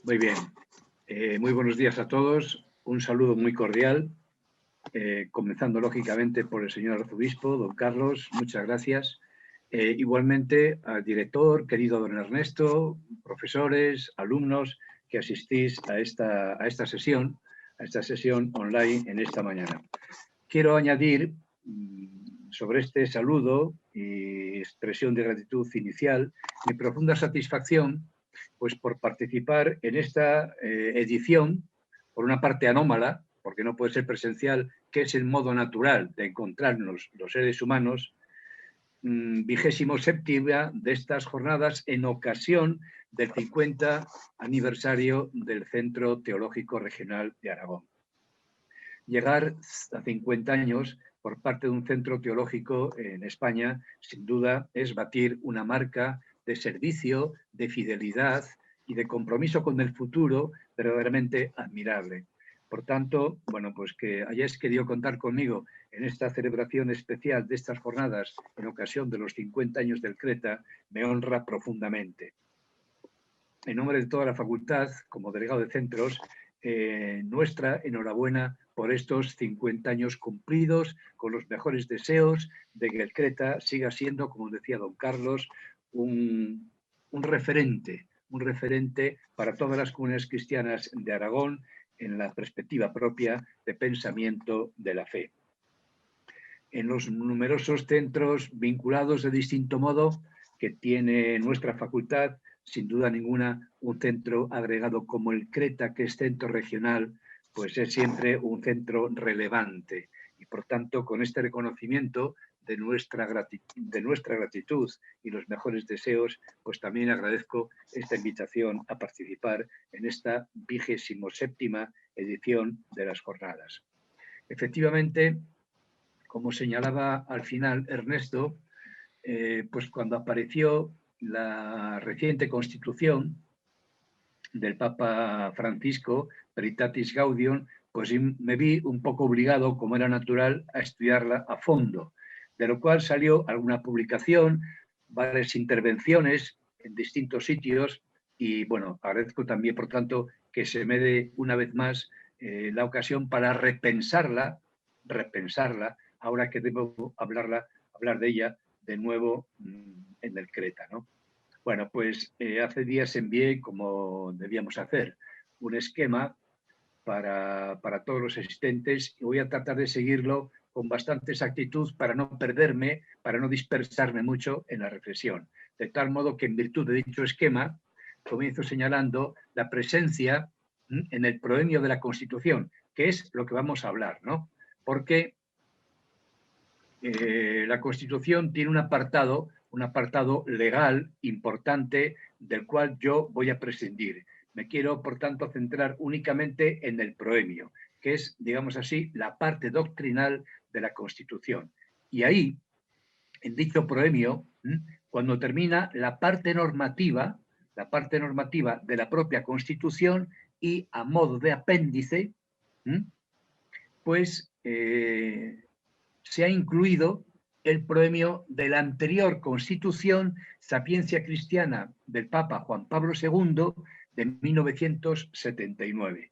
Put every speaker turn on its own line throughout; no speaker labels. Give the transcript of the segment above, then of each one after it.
Muy bien. Muy buenos días a todos. Un saludo muy cordial, comenzando lógicamente por el señor arzobispo, don Carlos, muchas gracias. Igualmente al director, querido don Ernesto, profesores, alumnos que asistís a esta sesión online en esta mañana. Quiero añadir sobre este saludo y expresión de gratitud inicial mi profunda satisfacción pues por participar en esta edición, por una parte anómala, porque no puede ser presencial, que es el modo natural de encontrarnos los seres humanos, 27ª de estas jornadas en ocasión del 50 aniversario del Centro Teológico Regional de Aragón. Llegar a 50 años por parte de un centro teológico en España, sin duda, es batir una marca de servicio, de fidelidad y de compromiso con el futuro verdaderamente admirable. Por tanto, bueno, pues que hayáis querido contar conmigo en esta celebración especial de estas jornadas en ocasión de los 50 años del CRETA, me honra profundamente. En nombre de toda la facultad, como delegado de centros, nuestra enhorabuena por estos 50 años cumplidos, con los mejores deseos de que el CRETA siga siendo, como decía don Carlos, un referente para todas las comunidades cristianas de Aragón en la perspectiva propia de pensamiento de la fe. En los numerosos centros vinculados de distinto modo que tiene nuestra facultad, sin duda ninguna, un centro agregado como el CRETA, que es centro regional, pues es siempre un centro relevante. Y por tanto, con este reconocimiento de nuestra gratitud y los mejores deseos, pues también agradezco esta invitación a participar en esta 27ª edición de las jornadas. Efectivamente, como señalaba al final Ernesto, pues cuando apareció la reciente constitución del Papa Francisco, Veritatis Gaudium, pues me vi un poco obligado, como era natural, a estudiarla a fondo, de lo cual salió alguna publicación, varias intervenciones en distintos sitios y, bueno, agradezco también, por tanto, que se me dé una vez más la ocasión para repensarla, ahora que debo hablar de ella de nuevo en el CRETA, ¿no? Bueno, pues hace días envié, como debíamos hacer, un esquema para todos los asistentes y voy a tratar de seguirlo con bastante exactitud para no perderme, para no dispersarme mucho en la reflexión. De tal modo que en virtud de dicho esquema, comienzo señalando la presencia en el proemio de la Constitución, que es lo que vamos a hablar, ¿no? Porque la Constitución tiene un apartado legal importante del cual yo voy a prescindir. Me quiero, por tanto, centrar únicamente en el proemio, que es, digamos así, la parte doctrinal de la Constitución. Y ahí, en dicho proemio, cuando termina la parte normativa de la propia Constitución y a modo de apéndice, pues se ha incluido el proemio de la anterior Constitución Sapiencia Cristiana del Papa Juan Pablo II de 1979.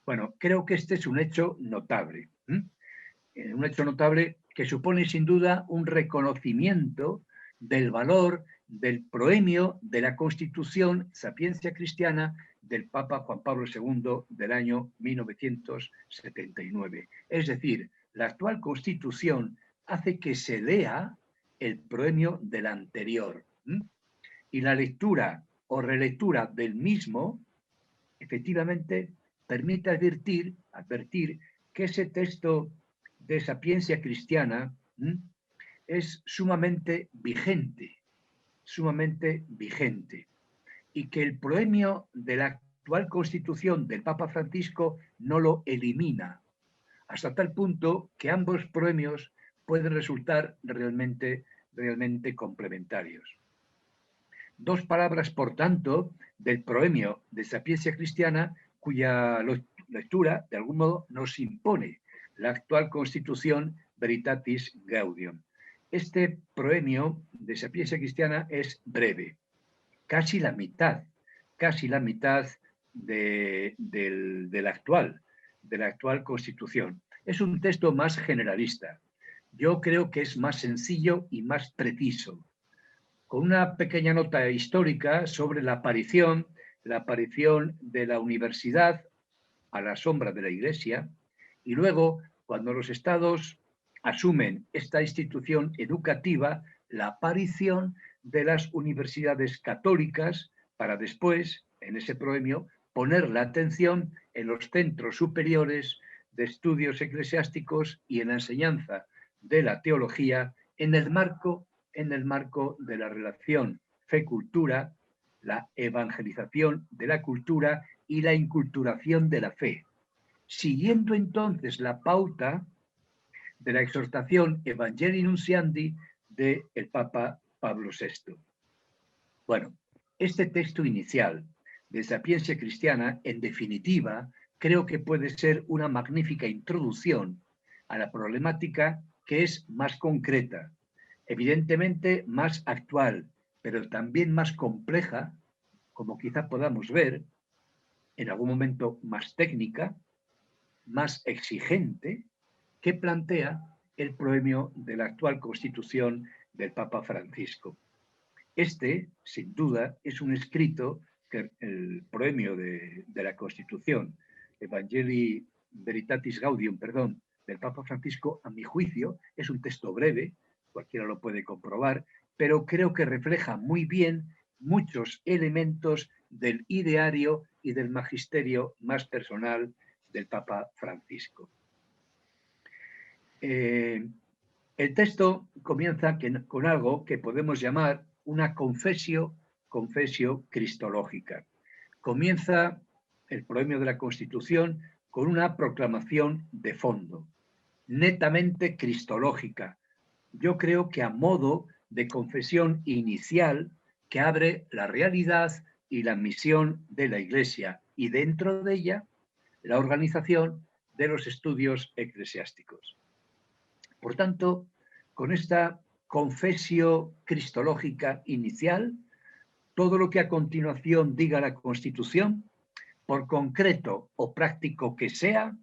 Bueno, creo que este es un hecho notable. Un hecho notable que supone sin duda un reconocimiento del valor del proemio de la Constitución Sapiencia Cristiana del Papa Juan Pablo II del año 1979. Es decir, la actual Constitución hace que se lea el proemio del anterior. Y la lectura o relectura del mismo, efectivamente, permite advertir que ese texto de sapiencia cristiana es sumamente vigente, y que el proemio de la actual Constitución del Papa Francisco no lo elimina, hasta tal punto que ambos proemios pueden resultar realmente complementarios. Dos palabras, por tanto, del proemio de sapiencia cristiana, cuya lectura, de algún modo, nos impone la actual Constitución Veritatis Gaudium. Este proemio de sapiencia cristiana es breve, casi la mitad de la actual Constitución. Es un texto más generalista. Yo creo que es más sencillo y más preciso, con una pequeña nota histórica sobre la aparición de la universidad a la sombra de la Iglesia, y luego, cuando los estados asumen esta institución educativa, la aparición de las universidades católicas para después, en ese proemio, poner la atención en los centros superiores de estudios eclesiásticos y en la enseñanza de la teología en el marco de la relación fe-cultura, la evangelización de la cultura y la inculturación de la fe, siguiendo entonces la pauta de la exhortación Evangelii Nunciandi del Papa Pablo VI. Bueno, este texto inicial de Sapiencia Cristiana, en definitiva, creo que puede ser una magnífica introducción a la problemática que es más concreta, evidentemente más actual, pero también más compleja, como quizá podamos ver, en algún momento más técnica, más exigente, que plantea el proemio de la actual Constitución del Papa Francisco. Este, sin duda, es un escrito que el proemio de la Constitución, Evangelii Veritatis Gaudium, del Papa Francisco, a mi juicio, es un texto breve, cualquiera lo puede comprobar, pero creo que refleja muy bien muchos elementos del ideario y del magisterio más personal del Papa Francisco. El texto comienza con algo que podemos llamar una confesio cristológica. Comienza el proemio de la Constitución con una proclamación de fondo, netamente cristológica. Yo creo que a modo de confesión inicial que abre la realidad y la misión de la Iglesia y dentro de ella la organización de los estudios eclesiásticos. Por tanto, con esta confesio cristológica inicial, todo lo que a continuación diga la Constitución, por concreto o práctico que sea,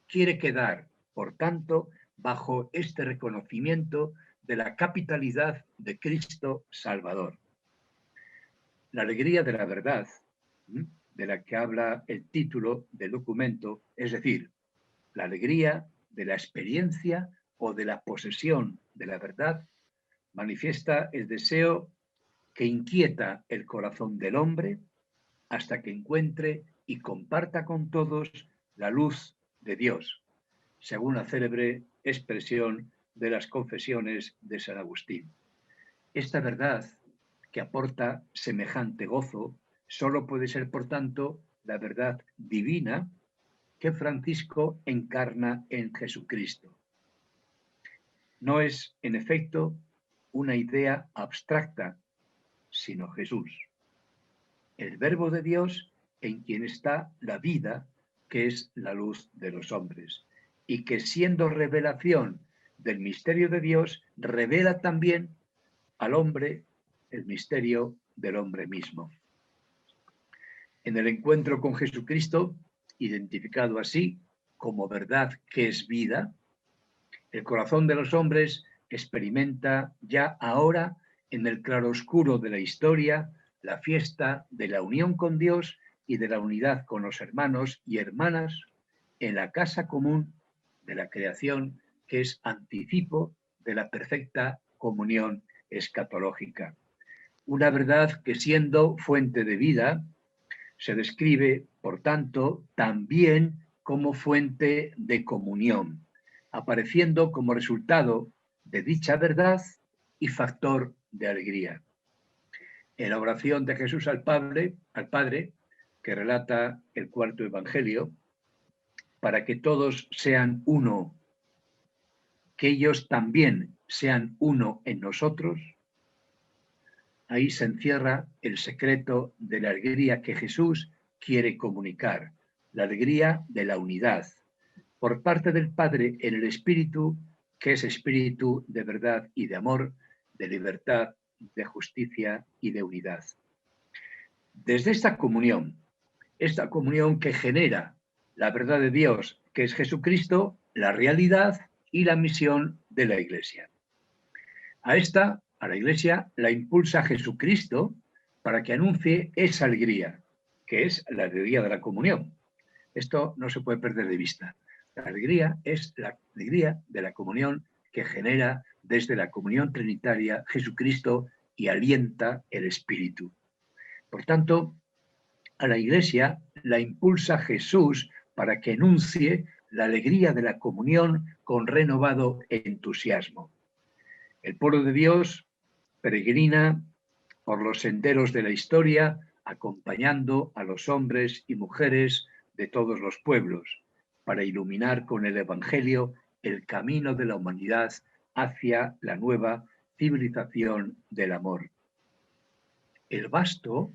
quiere quedar, por tanto, bajo este reconocimiento de la capitalidad de Cristo Salvador. La alegría de la verdad, de la que habla el título del documento, es decir, la alegría de la experiencia o de la posesión de la verdad, manifiesta el deseo que inquieta el corazón del hombre hasta que encuentre y comparta con todos la luz de Dios, según la célebre expresión de las confesiones de San Agustín. Esta verdad que aporta semejante gozo solo puede ser, por tanto, la verdad divina que Francisco encarna en Jesucristo. No es, en efecto, una idea abstracta, sino Jesús, el Verbo de Dios en quien está la vida, que es la luz de los hombres, y que siendo revelación del misterio de Dios, revela también al hombre el misterio del hombre mismo. En el encuentro con Jesucristo, identificado así como verdad que es vida, el corazón de los hombres experimenta ya ahora, en el claroscuro de la historia, la fiesta de la unión con Dios y de la unidad con los hermanos y hermanas en la casa común de la creación, que es anticipo de la perfecta comunión escatológica. Una verdad que, siendo fuente de vida, se describe, por tanto, también como fuente de comunión, apareciendo como resultado de dicha verdad y factor de alegría. En la oración de Jesús al Padre, que relata el cuarto Evangelio, para que todos sean uno, que ellos también sean uno en nosotros, ahí se encierra el secreto de la alegría que Jesús quiere comunicar, la alegría de la unidad, por parte del Padre en el Espíritu, que es espíritu de verdad y de amor, de libertad, de justicia y de unidad. Desde esta comunión esta comunión que genera la verdad de Dios, que es Jesucristo, la realidad y la misión de la Iglesia. A la Iglesia, la impulsa Jesucristo para que anuncie esa alegría, que es la alegría de la comunión. Esto no se puede perder de vista. La alegría es la alegría de la comunión que genera desde la comunión trinitaria Jesucristo y alienta el Espíritu. Por tanto, a la Iglesia la impulsa Jesús para que enuncie la alegría de la comunión con renovado entusiasmo. El pueblo de Dios peregrina por los senderos de la historia, acompañando a los hombres y mujeres de todos los pueblos, para iluminar con el Evangelio el camino de la humanidad hacia la nueva civilización del amor. El vasto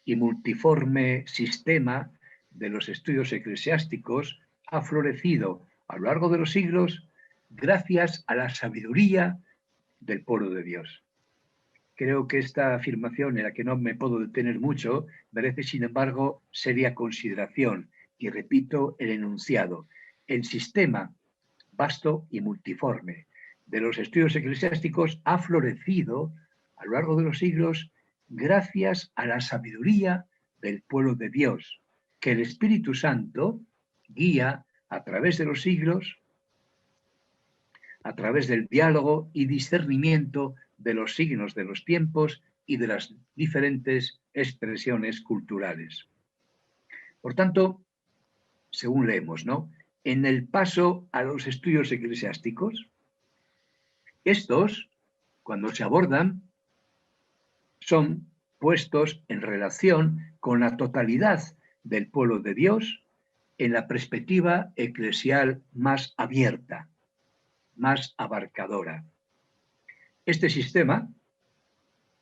y multiforme sistema de los estudios eclesiásticos ha florecido a lo largo de los siglos gracias a la sabiduría del pueblo de Dios. Creo que esta afirmación, en la que no me puedo detener mucho, merece, sin embargo, seria consideración. Y repito el enunciado. El sistema vasto y multiforme de los estudios eclesiásticos ha florecido a lo largo de los siglos gracias a la sabiduría del pueblo de Dios, que el Espíritu Santo guía a través de los siglos, a través del diálogo y discernimiento de los signos de los tiempos y de las diferentes expresiones culturales. Por tanto, según leemos, ¿no?, en el paso a los estudios eclesiásticos, estos, cuando se abordan, son puestos en relación con la totalidad del pueblo de Dios en la perspectiva eclesial más abierta, más abarcadora. Este sistema,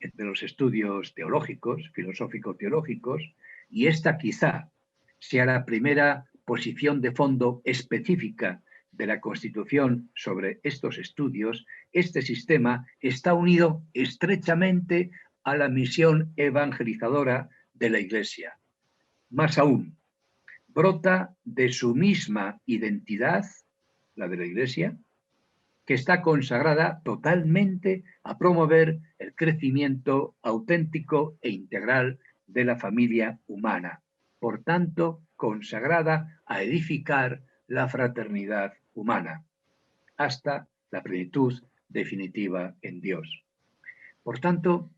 de los estudios teológicos, filosófico-teológicos, y esta quizá sea la primera posición de fondo específica de la Constitución sobre estos estudios, este sistema está unido estrechamente a la misión evangelizadora de la Iglesia. Más aún, brota de su misma identidad, la de la Iglesia, que está consagrada totalmente a promover el crecimiento auténtico e integral de la familia humana. Por tanto, consagrada a edificar la fraternidad humana hasta la plenitud definitiva en Dios. Por tanto,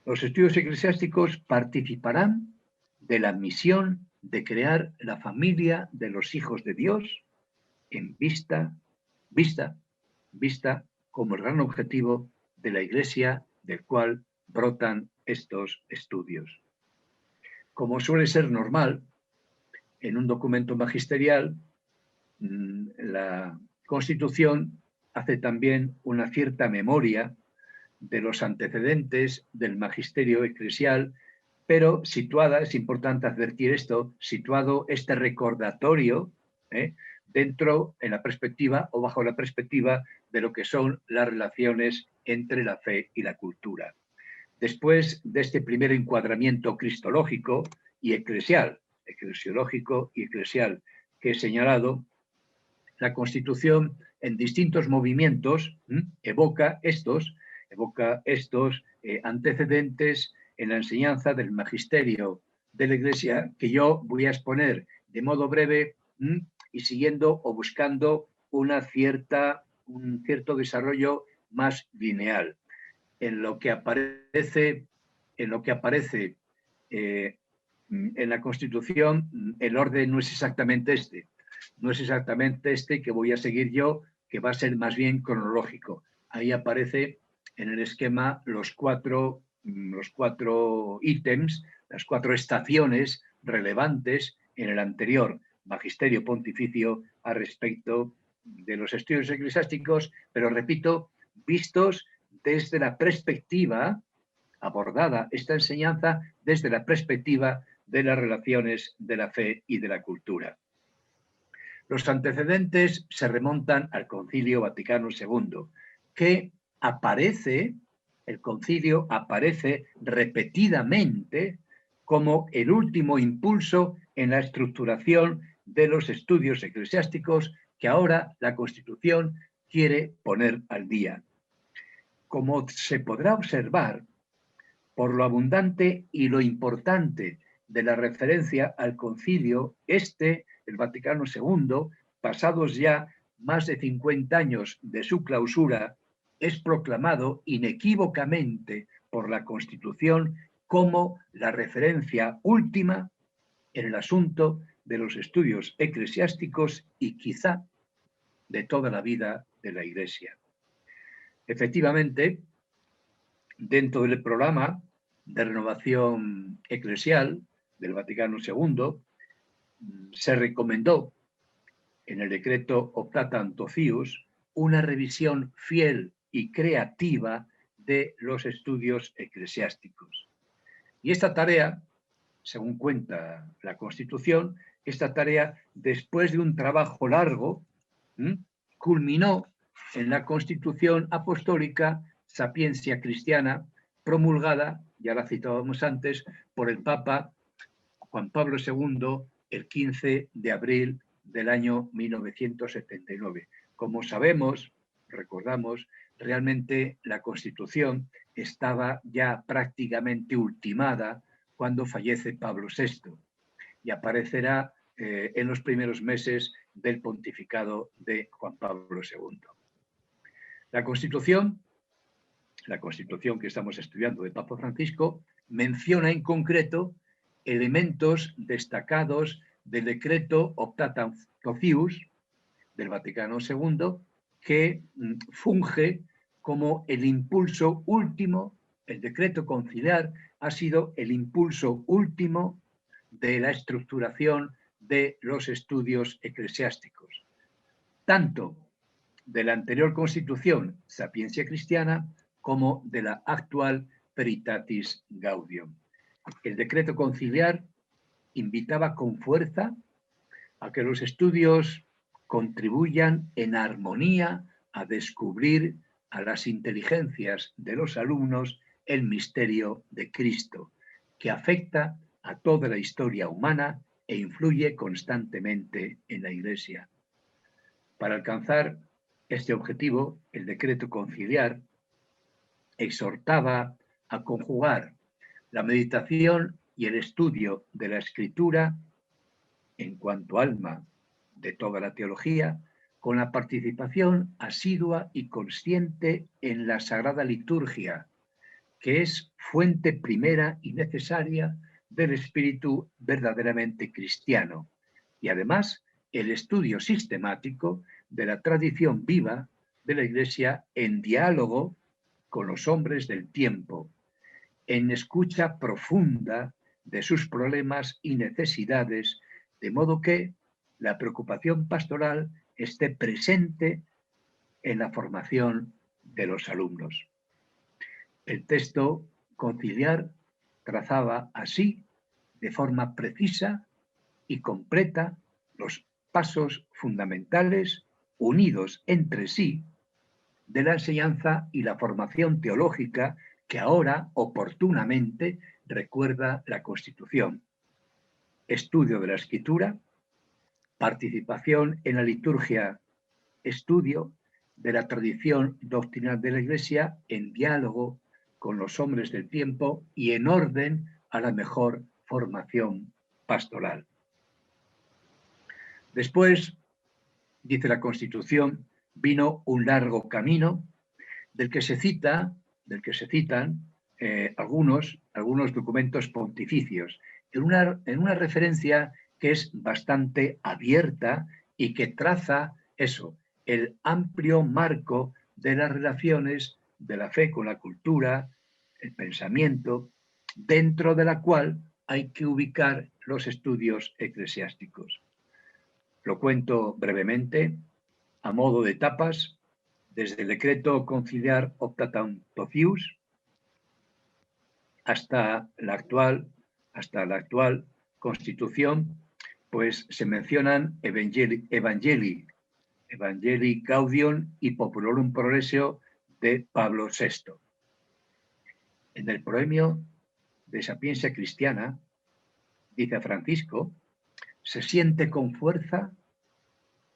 los estudios eclesiásticos participarán de la misión de crear la familia de los hijos de Dios en vista como el gran objetivo de la Iglesia del cual brotan estos estudios. Como suele ser normal, en un documento magisterial, la Constitución hace también una cierta memoria de los antecedentes del magisterio eclesial, pero situada, es importante advertir esto, situado este recordatorio dentro, en la perspectiva o bajo la perspectiva de lo que son las relaciones entre la fe y la cultura. Después de este primer encuadramiento cristológico y eclesiológico y eclesial que he señalado, la Constitución en distintos movimientos evoca estos antecedentes en la enseñanza del magisterio de la Iglesia, que yo voy a exponer de modo breve y siguiendo o buscando un cierto desarrollo más lineal. En lo que aparece en la Constitución, el orden no es exactamente este. No es exactamente este que voy a seguir yo, que va a ser más bien cronológico. Ahí aparece en el esquema los cuatro ítems, las cuatro estaciones relevantes en el anterior magisterio pontificio a respecto de los estudios eclesiásticos, pero repito, vistos desde la perspectiva, abordada esta enseñanza desde la perspectiva de las relaciones de la fe y de la cultura. Los antecedentes se remontan al Concilio Vaticano II, que el concilio aparece repetidamente como el último impulso en la estructuración de los estudios eclesiásticos que ahora la Constitución quiere poner al día. Como se podrá observar, por lo abundante y lo importante de la referencia al concilio, el Vaticano II, pasados ya más de 50 años de su clausura, es proclamado inequívocamente por la Constitución como la referencia última en el asunto de los estudios eclesiásticos y quizá de toda la vida de la Iglesia. Efectivamente, dentro del programa de renovación eclesial del Vaticano II, se recomendó en el decreto Optatam Totius una revisión fiel y creativa de los estudios eclesiásticos. Y esta tarea, según cuenta la Constitución, esta tarea, después de un trabajo largo, culminó en la Constitución Apostólica Sapientia Christiana, promulgada, ya la citábamos antes, por el Papa Juan Pablo II el 15 de abril del año 1979. Como sabemos, recordamos, realmente la Constitución estaba ya prácticamente ultimada cuando fallece Pablo VI y aparecerá en los primeros meses del pontificado de Juan Pablo II. La Constitución que estamos estudiando de Papa Francisco, menciona en concreto elementos destacados del decreto Optatam Totius del Vaticano II, que funge como el impulso último, el decreto conciliar ha sido el impulso último de la estructuración de los estudios eclesiásticos, tanto de la anterior Constitución Sapientia Christiana como de la actual Veritatis Gaudium. El decreto conciliar invitaba con fuerza a que los estudios contribuyan en armonía a descubrir a las inteligencias de los alumnos el misterio de Cristo, que afecta a toda la historia humana e influye constantemente en la Iglesia. Para alcanzar este objetivo, el decreto conciliar exhortaba a conjugar la meditación y el estudio de la Escritura en cuanto alma de toda la teología, con la participación asidua y consciente en la Sagrada Liturgia, que es fuente primera y necesaria del espíritu verdaderamente cristiano, y además el estudio sistemático de la tradición viva de la Iglesia en diálogo con los hombres del tiempo, en escucha profunda de sus problemas y necesidades, de modo que la preocupación pastoral esté presente en la formación de los alumnos. El texto conciliar trazaba así, de forma precisa y completa, los pasos fundamentales, unidos entre sí, de la enseñanza y la formación teológica que ahora oportunamente recuerda la Constitución. Estudio de la Escritura, participación en la liturgia, estudio de la tradición doctrinal de la Iglesia en diálogo con los hombres del tiempo y en orden a la mejor formación pastoral. Después, dice la Constitución, vino un largo camino del que se citan algunos documentos pontificios, en una referencia que es bastante abierta y que traza el amplio marco de las relaciones de la fe con la cultura, el pensamiento, dentro de la cual hay que ubicar los estudios eclesiásticos. Lo cuento brevemente, a modo de etapas, desde el decreto conciliar Optatam Totius hasta la actual Constitución, pues se mencionan Evangelii Gaudium y Populorum Progressio de Pablo VI. En el proemio de Sapientia Christiana dice Francisco, se siente con fuerza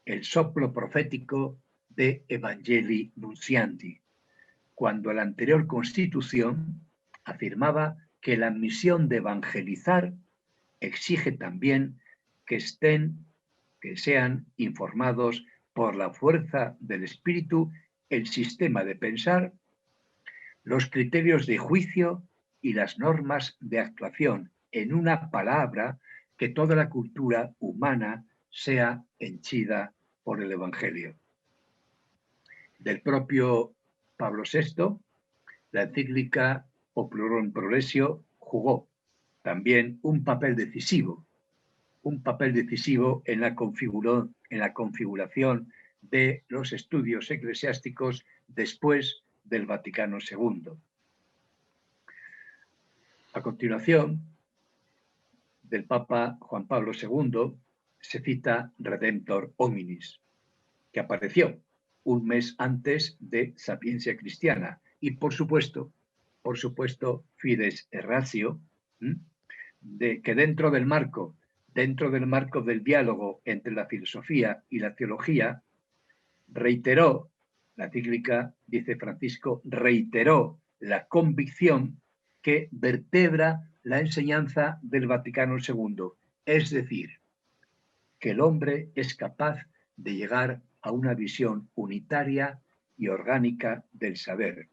el soplo profético de Evangelii Nuncianti, cuando la anterior Constitución afirmaba que la misión de evangelizar exige también que sean informados por la fuerza del espíritu el sistema de pensar, los criterios de juicio y las normas de actuación, en una palabra, que toda la cultura humana sea henchida por el Evangelio. Del propio Pablo VI, la encíclica Populorum Progressio jugó también un papel decisivo en la configuración de los estudios eclesiásticos después del Vaticano II. A continuación, del Papa Juan Pablo II se cita Redemptor Hominis, que apareció un mes antes de Sapiencia Cristiana, y por supuesto, Fides et Ratio, de que dentro del marco del diálogo entre la filosofía y la teología, reiteró, la encíclica, dice Francisco, reiteró la convicción que vertebra la enseñanza del Vaticano II, es decir, que el hombre es capaz de llegar a una visión unitaria y orgánica del saber,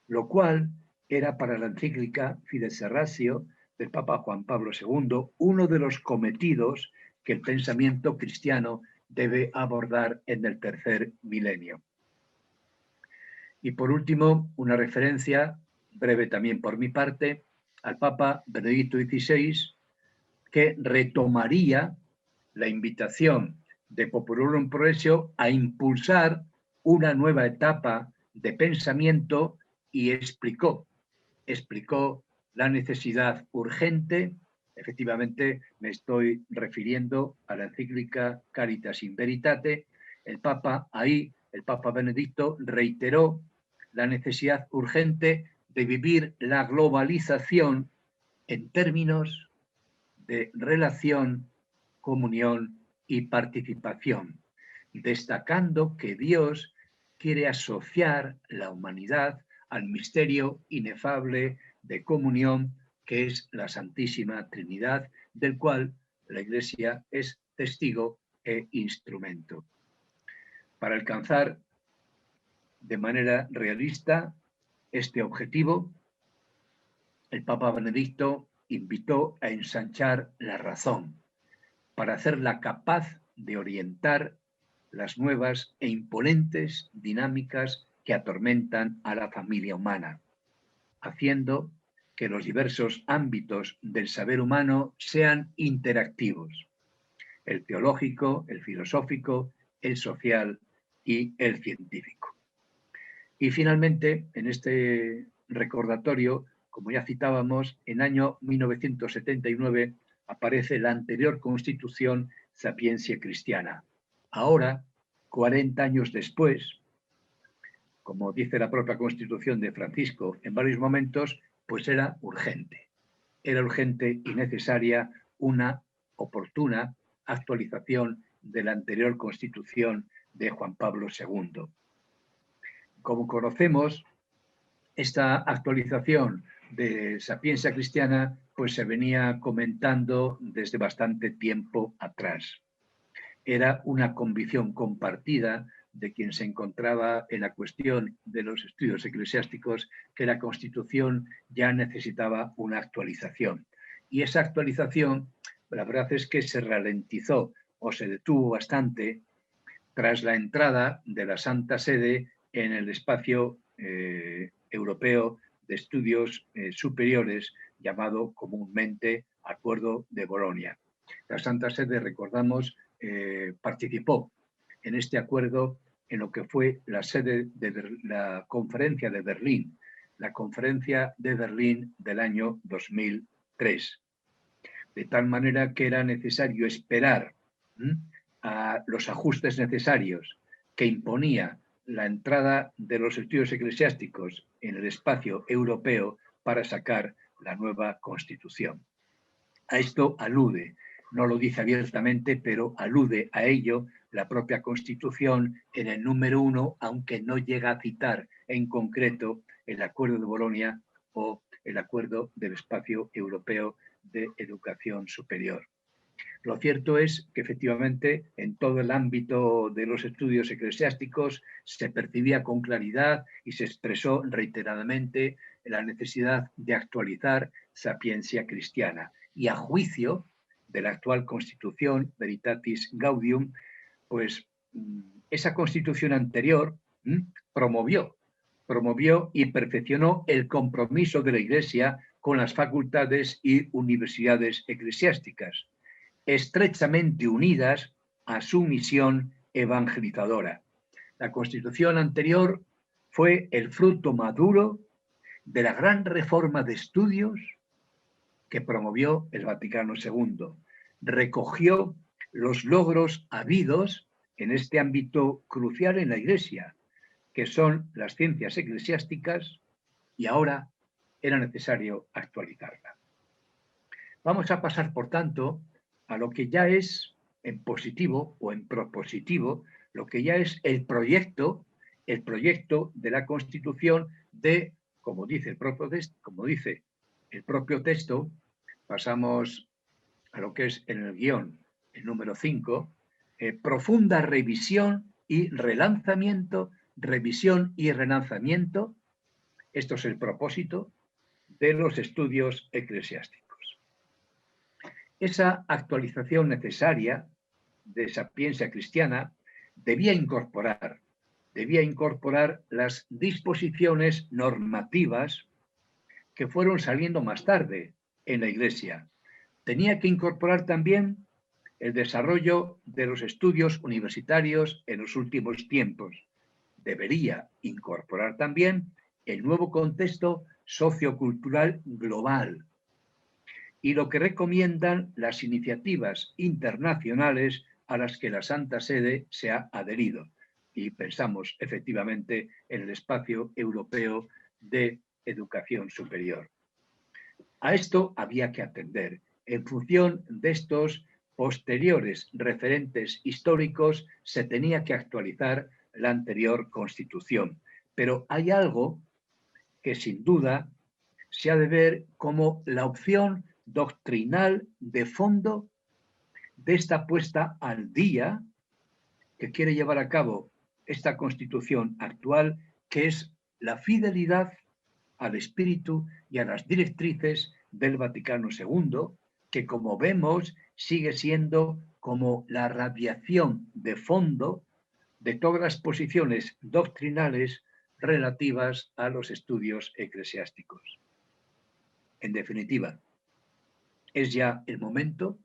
lo cual era para la encíclica Fides et Ratio del Papa Juan Pablo II uno de los cometidos que el pensamiento cristiano debe abordar en el tercer milenio. Y por último, una referencia, breve también por mi parte, al Papa Benedicto XVI, que retomaría la invitación de Populorum Progressio a impulsar una nueva etapa de pensamiento y explicó la necesidad urgente. Efectivamente, me estoy refiriendo a la encíclica Caritas in Veritate. El Papa Benedicto reiteró la necesidad urgente de vivir la globalización en términos de relación, comunión y participación, destacando que Dios quiere asociar la humanidad al misterio inefable de comunión que es la Santísima Trinidad, del cual la Iglesia es testigo e instrumento. Para alcanzar de manera realista este objetivo, el Papa Benedicto invitó a ensanchar la razón para hacerla capaz de orientar las nuevas e imponentes dinámicas que atormentan a la familia humana, haciendo que los diversos ámbitos del saber humano sean interactivos: el teológico, el filosófico, el social y el científico. Y finalmente, en este recordatorio, como ya citábamos, en año 1979 aparece la anterior Constitución Sapiencia Cristiana. Ahora, 40 años después, como dice la propia Constitución de Francisco en varios momentos, pues era urgente. Era urgente y necesaria una oportuna actualización de la anterior Constitución de Juan Pablo II. Como conocemos, esta actualización de Sapiencia Cristiana pues se venía comentando desde bastante tiempo atrás. Era una convicción compartida de quien se encontraba en la cuestión de los estudios eclesiásticos, que la Constitución ya necesitaba una actualización. Y esa actualización, la verdad es que se ralentizó o se detuvo bastante tras la entrada de la Santa Sede en el espacio europeo de estudios superiores, llamado comúnmente Acuerdo de Bolonia. La Santa Sede, recordamos, participó en este acuerdo en lo que fue la sede de la Conferencia de Berlín, la Conferencia de Berlín del año 2003. De tal manera que era necesario esperar a los ajustes necesarios que imponía la entrada de los estudios eclesiásticos en el espacio europeo para sacar la nueva Constitución. A esto alude, no lo dice abiertamente, pero alude a ello la propia Constitución en el número 1, aunque no llega a citar en concreto el Acuerdo de Bolonia o el Acuerdo del Espacio Europeo de Educación Superior. Lo cierto es que efectivamente en todo el ámbito de los estudios eclesiásticos se percibía con claridad y se expresó reiteradamente la necesidad de actualizar Sapientia Christiana. Y a juicio de la actual Constitución, Veritatis Gaudium, pues esa Constitución anterior promovió y perfeccionó el compromiso de la Iglesia con las facultades y universidades eclesiásticas, estrechamente unidas a su misión evangelizadora. La Constitución anterior fue el fruto maduro de la gran reforma de estudios que promovió el Vaticano II. Recogió los logros habidos en este ámbito crucial en la Iglesia, que son las ciencias eclesiásticas, y ahora era necesario actualizarla. Vamos a pasar, por tanto, a lo que ya es en positivo o en propositivo, lo que ya es el proyecto de la Constitución de, como dice el propio texto, pasamos a lo que es en el guión, el número 5, profunda revisión y relanzamiento, esto es el propósito de los estudios eclesiásticos. Esa actualización necesaria de Sapientia Christiana debía incorporar las disposiciones normativas que fueron saliendo más tarde en la Iglesia. Tenía que incorporar también el desarrollo de los estudios universitarios en los últimos tiempos. Debería incorporar también el nuevo contexto sociocultural global y lo que recomiendan las iniciativas internacionales a las que la Santa Sede se ha adherido. Y pensamos efectivamente en el Espacio Europeo de Educación Superior. A esto había que atender. En función de estos posteriores referentes históricos se tenía que actualizar la anterior Constitución. Pero hay algo que sin duda se ha de ver como la opción doctrinal de fondo de esta puesta al día que quiere llevar a cabo esta Constitución actual, que es la fidelidad al espíritu y a las directrices del Vaticano II, que como vemos sigue siendo como la radiación de fondo de todas las posiciones doctrinales relativas a los estudios eclesiásticos. En definitiva, es ya el momento,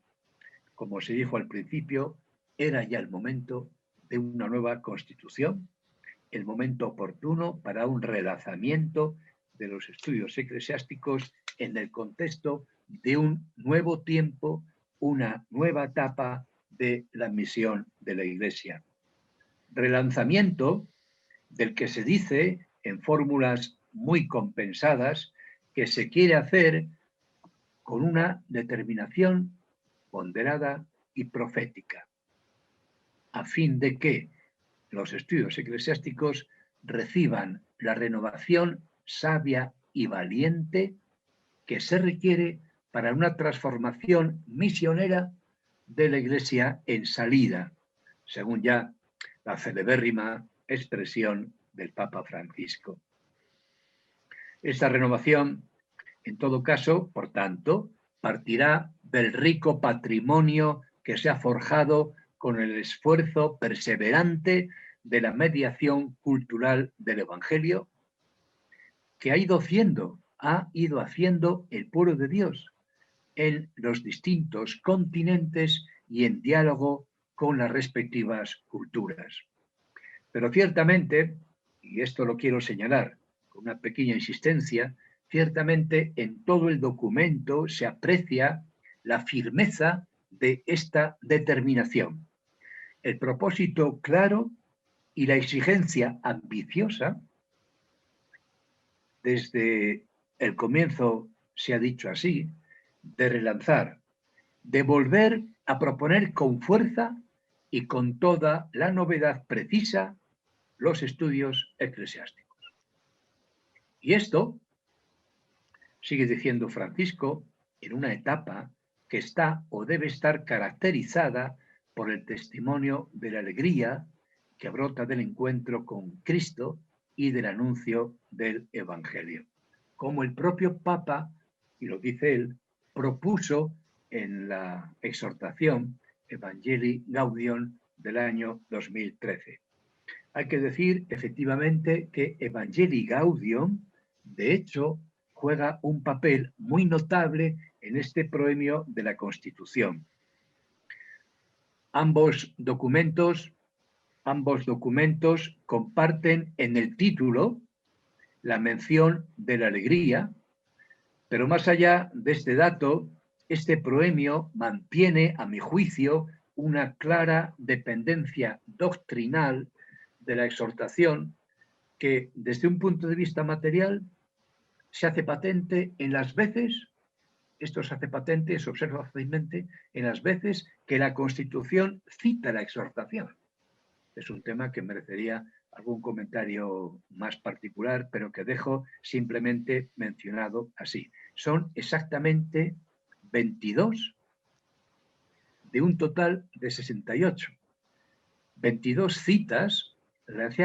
como se dijo al principio, era ya el momento de una nueva Constitución, el momento oportuno para un relanzamiento de los estudios eclesiásticos en el contexto de un nuevo tiempo, una nueva etapa de la misión de la Iglesia. Relanzamiento del que se dice en fórmulas muy compensadas que se quiere hacer con una determinación ponderada y profética, a fin de que los estudios eclesiásticos reciban la renovación sabia y valiente que se requiere para una transformación misionera de la Iglesia en salida, según ya la celebérrima expresión del Papa Francisco. Esta renovación, en todo caso, por tanto, partirá del rico patrimonio que se ha forjado con el esfuerzo perseverante de la mediación cultural del Evangelio, que ha ido haciendo el pueblo de Dios en los distintos continentes y en diálogo con las respectivas culturas. Pero ciertamente, y esto lo quiero señalar con una pequeña insistencia, ciertamente en todo el documento se aprecia la firmeza de esta determinación, el propósito claro y la exigencia ambiciosa. Desde el comienzo se ha dicho así, de relanzar de volver a proponer con fuerza y con toda la novedad precisa los estudios eclesiásticos. Y esto, sigue diciendo Francisco, en una etapa que está o debe estar caracterizada por el testimonio de la alegría que brota del encuentro con Cristo y del anuncio del Evangelio. Como el propio Papa, y lo dice él, propuso en la exhortación Evangelii Gaudium del año 2013. Hay que decir, efectivamente, que Evangelii Gaudium, de hecho, juega un papel muy notable en este proemio de la Constitución. Ambos documentos comparten en el título la mención de la alegría, pero más allá de este dato, este proemio mantiene, a mi juicio, una clara dependencia doctrinal de la exhortación que, desde un punto de vista material, se hace patente en las veces, esto se hace patente, se observa fácilmente, en las veces que la Constitución cita la exhortación. Es un tema que merecería algún comentario más particular, pero que dejo simplemente mencionado así. Son exactamente 22 de un total de 68. 22 citas las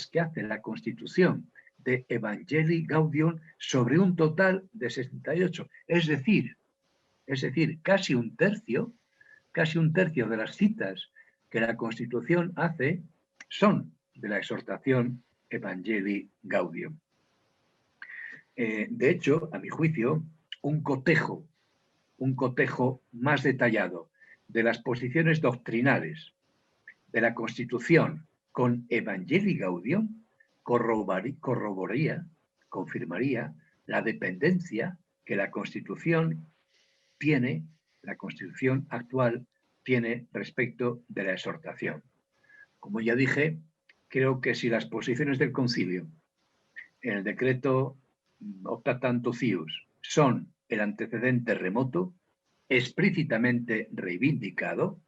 que hace la Constitución de Evangelii Gaudium sobre un total de 68. Es decir, casi un tercio de las citas que la Constitución hace son de la exhortación Evangelii Gaudium. De hecho, a mi juicio, un cotejo más detallado de las posiciones doctrinales de la Constitución con Evangelii Gaudium confirmaría la dependencia que la Constitución actual tiene respecto de la exhortación. Como ya dije, creo que si las posiciones del Concilio en el decreto Opta Tanto Cius son el antecedente remoto, explícitamente reivindicado,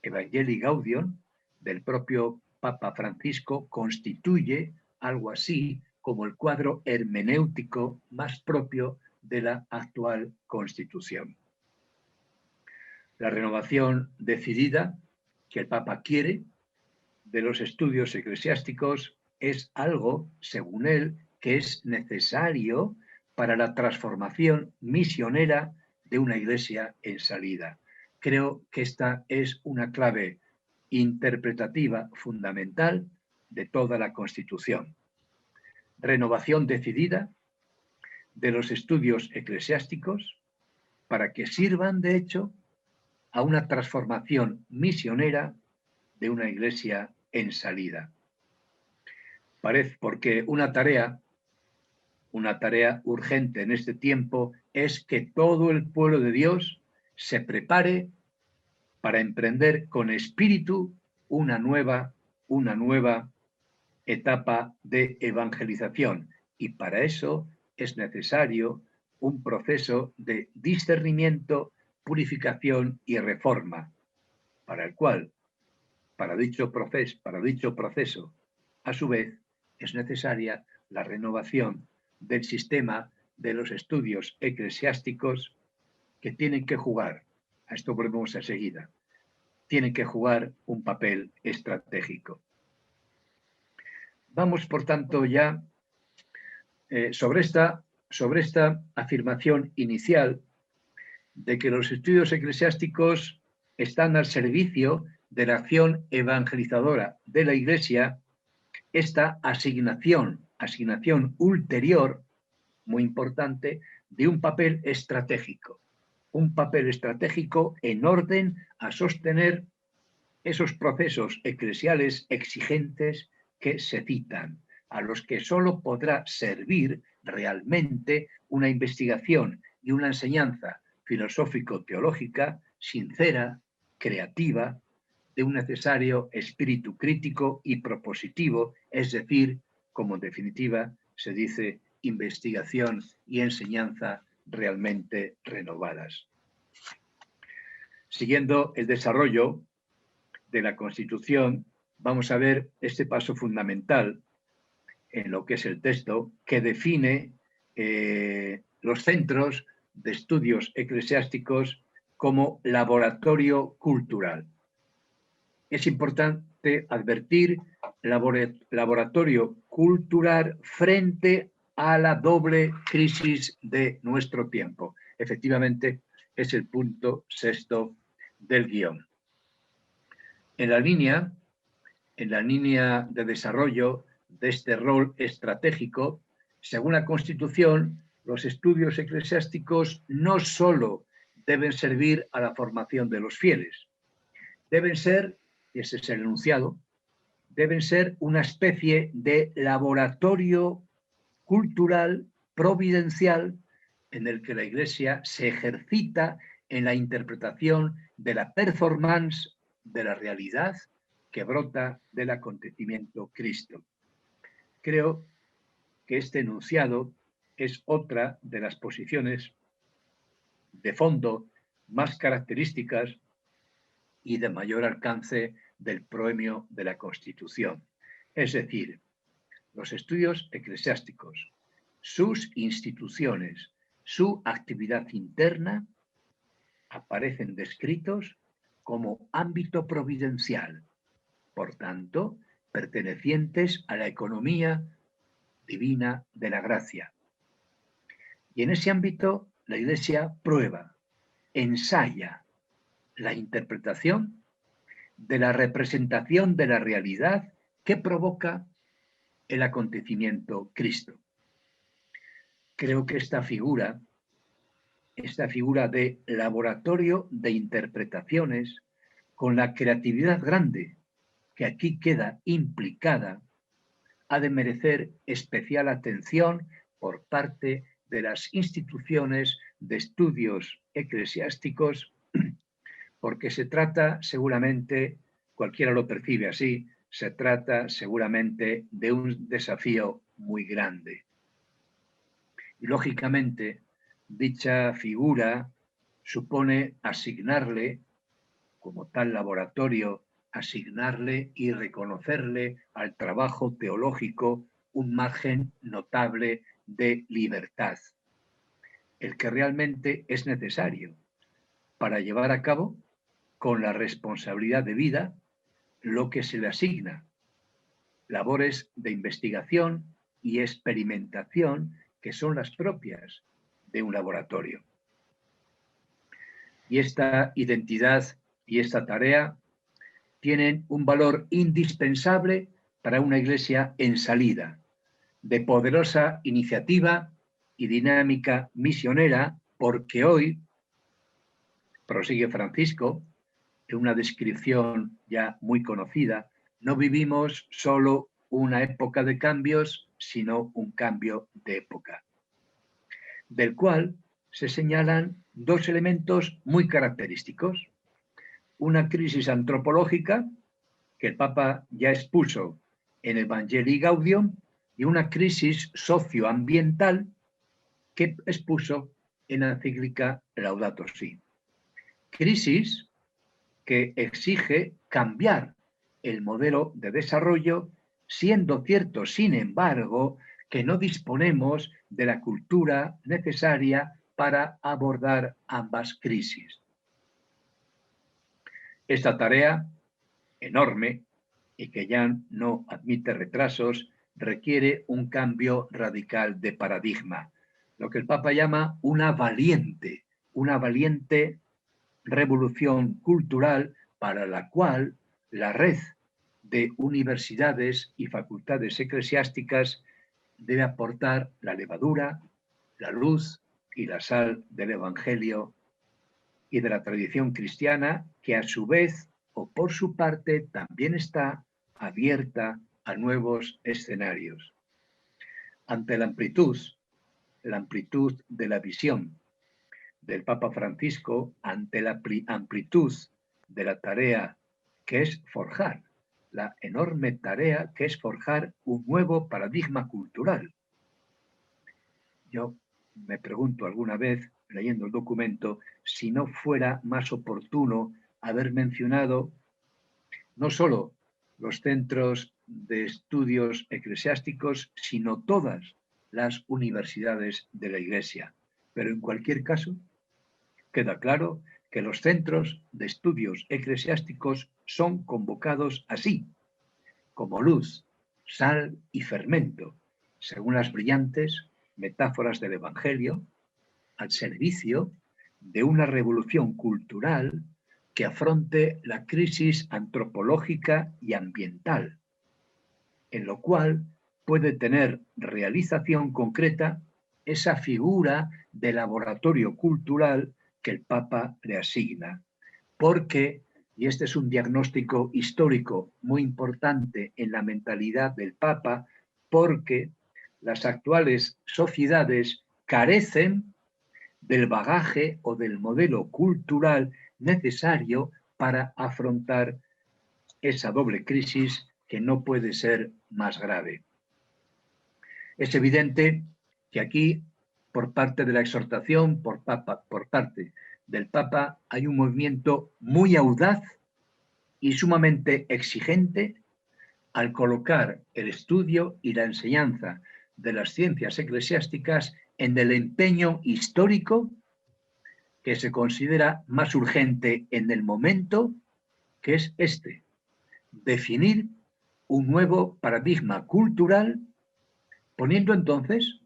Evangelii Gaudium del propio Papa Francisco constituye algo así como el cuadro hermenéutico más propio de la actual Constitución. La renovación decidida que el Papa quiere de los estudios eclesiásticos es algo, según él, que es necesario para la transformación misionera de una iglesia en salida. Creo que esta es una clave interpretativa fundamental de toda la Constitución. Renovación decidida de los estudios eclesiásticos para que sirvan, de hecho, a una transformación misionera de una iglesia en salida. Porque una tarea urgente en este tiempo es que todo el pueblo de Dios se prepare para emprender con espíritu una nueva etapa de evangelización. Y para eso es necesario un proceso de discernimiento, purificación y reforma, para el cual, para dicho proceso, a su vez, es necesaria la renovación del sistema de los estudios eclesiásticos que tienen que jugar, a esto volvemos enseguida, tienen que jugar un papel estratégico. Vamos, por tanto, ya sobre esta afirmación inicial de que los estudios eclesiásticos están al servicio de la acción evangelizadora de la Iglesia, esta asignación ulterior, muy importante, de un papel estratégico en orden a sostener esos procesos eclesiales exigentes que se citan, a los que solo podrá servir realmente una investigación y una enseñanza filosófico-teológica sincera, creativa, de un necesario espíritu crítico y propositivo, es decir, como en definitiva se dice, investigación y enseñanza realmente renovadas. Siguiendo el desarrollo de la Constitución, vamos a ver este paso fundamental en lo que es el texto que define los centros de estudios eclesiásticos como laboratorio cultural. Es importante advertir laboratorio cultural frente a la doble crisis de nuestro tiempo. Efectivamente, es el punto sexto del guión. En la línea de desarrollo de este rol estratégico, según la Constitución, los estudios eclesiásticos no solo deben servir a la formación de los fieles, deben ser, y ese es el enunciado, deben ser una especie de laboratorio cultural providencial en el que la Iglesia se ejercita en la interpretación de la performance de la realidad que brota del acontecimiento Cristo. Creo que este enunciado es otra de las posiciones de fondo más características y de mayor alcance del proemio de la Constitución. Es decir, los estudios eclesiásticos, sus instituciones, su actividad interna aparecen descritos como ámbito providencial, por tanto, pertenecientes a la economía divina de la gracia. Y en ese ámbito, la Iglesia prueba, ensaya la interpretación de la representación de la realidad que provoca el acontecimiento Cristo. Creo que esta figura de laboratorio de interpretaciones con la creatividad grande que aquí queda implicada, ha de merecer especial atención por parte de las instituciones de estudios eclesiásticos, porque se trata seguramente, cualquiera lo percibe así, se trata seguramente de un desafío muy grande. Y lógicamente, dicha figura supone asignarle, como tal laboratorio, asignarle y reconocerle al trabajo teológico un margen notable de libertad, el que realmente es necesario para llevar a cabo con la responsabilidad de vida lo que se le asigna, labores de investigación y experimentación que son las propias de un laboratorio. Y esta identidad y esta tarea tienen un valor indispensable para una iglesia en salida, de poderosa iniciativa y dinámica misionera, porque hoy, prosigue Francisco, en una descripción ya muy conocida, no vivimos solo una época de cambios, sino un cambio de época, del cual se señalan dos elementos muy característicos. Una crisis antropológica, que el Papa ya expuso en Evangelii Gaudium, y una crisis socioambiental que expuso en la encíclica Laudato Si. Crisis que exige cambiar el modelo de desarrollo, siendo cierto, sin embargo, que no disponemos de la cultura necesaria para abordar ambas crisis. Esta tarea, enorme y que ya no admite retrasos, requiere un cambio radical de paradigma, lo que el Papa llama una valiente revolución cultural para la cual la red de universidades y facultades eclesiásticas debe aportar la levadura, la luz y la sal del Evangelio y de la tradición cristiana, que a su vez o por su parte también está abierta a nuevos escenarios. Ante la amplitud de la visión del Papa Francisco, ante la amplitud de la tarea que es forjar, la enorme tarea que es forjar un nuevo paradigma cultural. Yo me pregunto alguna vez leyendo el documento, si no fuera más oportuno haber mencionado no solo los centros de estudios eclesiásticos, sino todas las universidades de la Iglesia. Pero en cualquier caso, queda claro que los centros de estudios eclesiásticos son convocados así, como luz, sal y fermento, según las brillantes metáforas del Evangelio, al servicio de una revolución cultural que afronte la crisis antropológica y ambiental, en lo cual puede tener realización concreta esa figura de laboratorio cultural que el Papa le asigna. Porque, y este es un diagnóstico histórico muy importante en la mentalidad del Papa, porque las actuales sociedades carecen del bagaje o del modelo cultural necesario para afrontar esa doble crisis que no puede ser más grave. Es evidente que aquí, por parte de la exhortación, por parte del Papa, hay un movimiento muy audaz y sumamente exigente al colocar el estudio y la enseñanza de las ciencias eclesiásticas en el empeño histórico que se considera más urgente en el momento, que es este: definir un nuevo paradigma cultural, poniendo entonces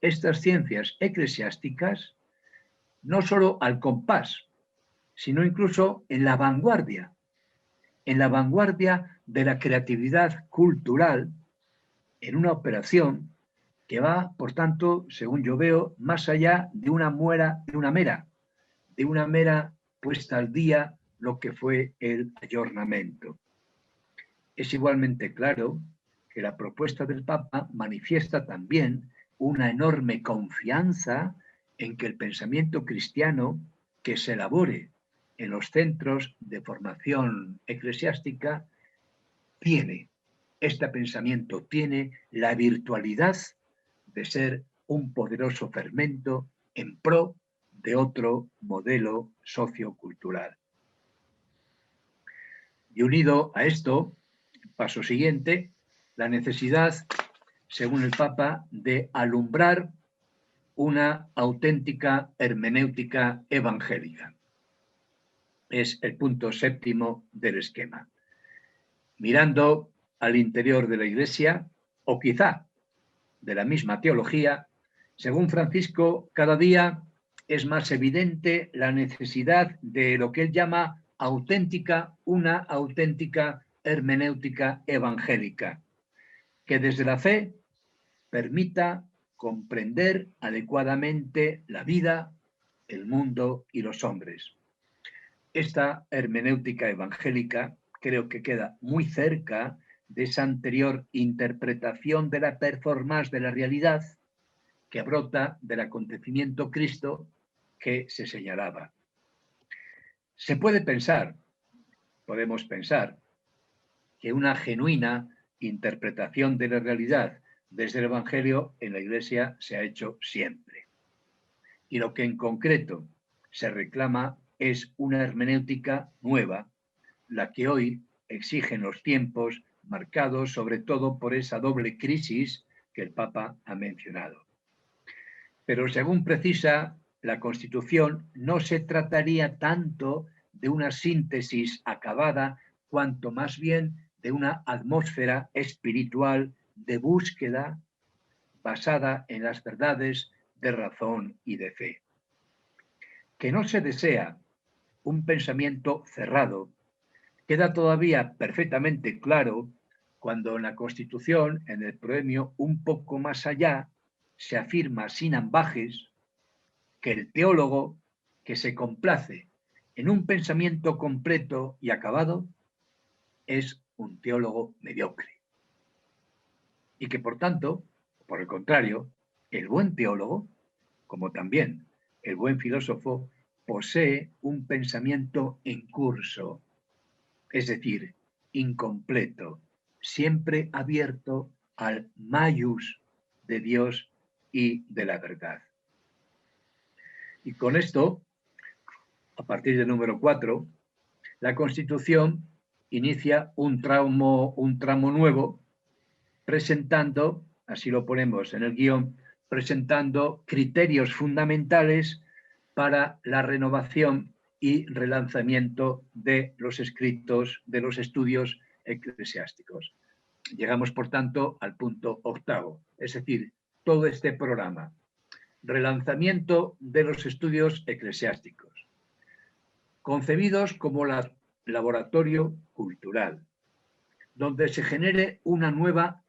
estas ciencias eclesiásticas no solo al compás, sino incluso en la vanguardia de la creatividad cultural, en una operación que va, por tanto, según yo veo, más allá de una mera puesta al día lo que fue el ayornamiento. Es igualmente claro que la propuesta del Papa manifiesta también una enorme confianza en que el pensamiento cristiano que se elabore en los centros de formación eclesiástica este pensamiento tiene la virtualidad de ser un poderoso fermento en pro de otro modelo sociocultural. Y unido a esto, paso siguiente, la necesidad, según el Papa, de alumbrar una auténtica hermenéutica evangélica. Es el punto séptimo del esquema. Mirando al interior de la Iglesia, o quizá de la misma teología, según Francisco, cada día es más evidente la necesidad de lo que él llama una auténtica hermenéutica evangélica, que desde la fe permita comprender adecuadamente la vida, el mundo y los hombres. Esta hermenéutica evangélica creo que queda muy cerca de esa anterior interpretación de la performance de la realidad que brota del acontecimiento Cristo que se señalaba. Podemos pensar, que una genuina interpretación de la realidad desde el Evangelio en la Iglesia se ha hecho siempre. Y lo que en concreto se reclama es una hermenéutica nueva, la que hoy exigen los tiempos marcados sobre todo por esa doble crisis que el Papa ha mencionado. Pero según precisa la Constitución, no se trataría tanto de una síntesis acabada, cuanto más bien de una atmósfera espiritual de búsqueda basada en las verdades de razón y de fe. Que no se desea un pensamiento cerrado queda todavía perfectamente claro cuando en la Constitución, en el proemio un poco más allá, se afirma sin ambajes que el teólogo que se complace en un pensamiento completo y acabado es un teólogo mediocre. Y que, por tanto, por el contrario, el buen teólogo, como también el buen filósofo, posee un pensamiento en curso, es decir, incompleto, siempre abierto al maius de Dios y de la verdad. Y con esto, a partir del número 4, la Constitución inicia un tramo nuevo, presentando, así lo ponemos en el guión, presentando criterios fundamentales para la renovación y relanzamiento de los escritos, de los estudios eclesiásticos. Llegamos, por tanto, al punto 8, es decir, todo este programa. Relanzamiento de los estudios eclesiásticos, concebidos como laboratorio cultural, donde se genere una nueva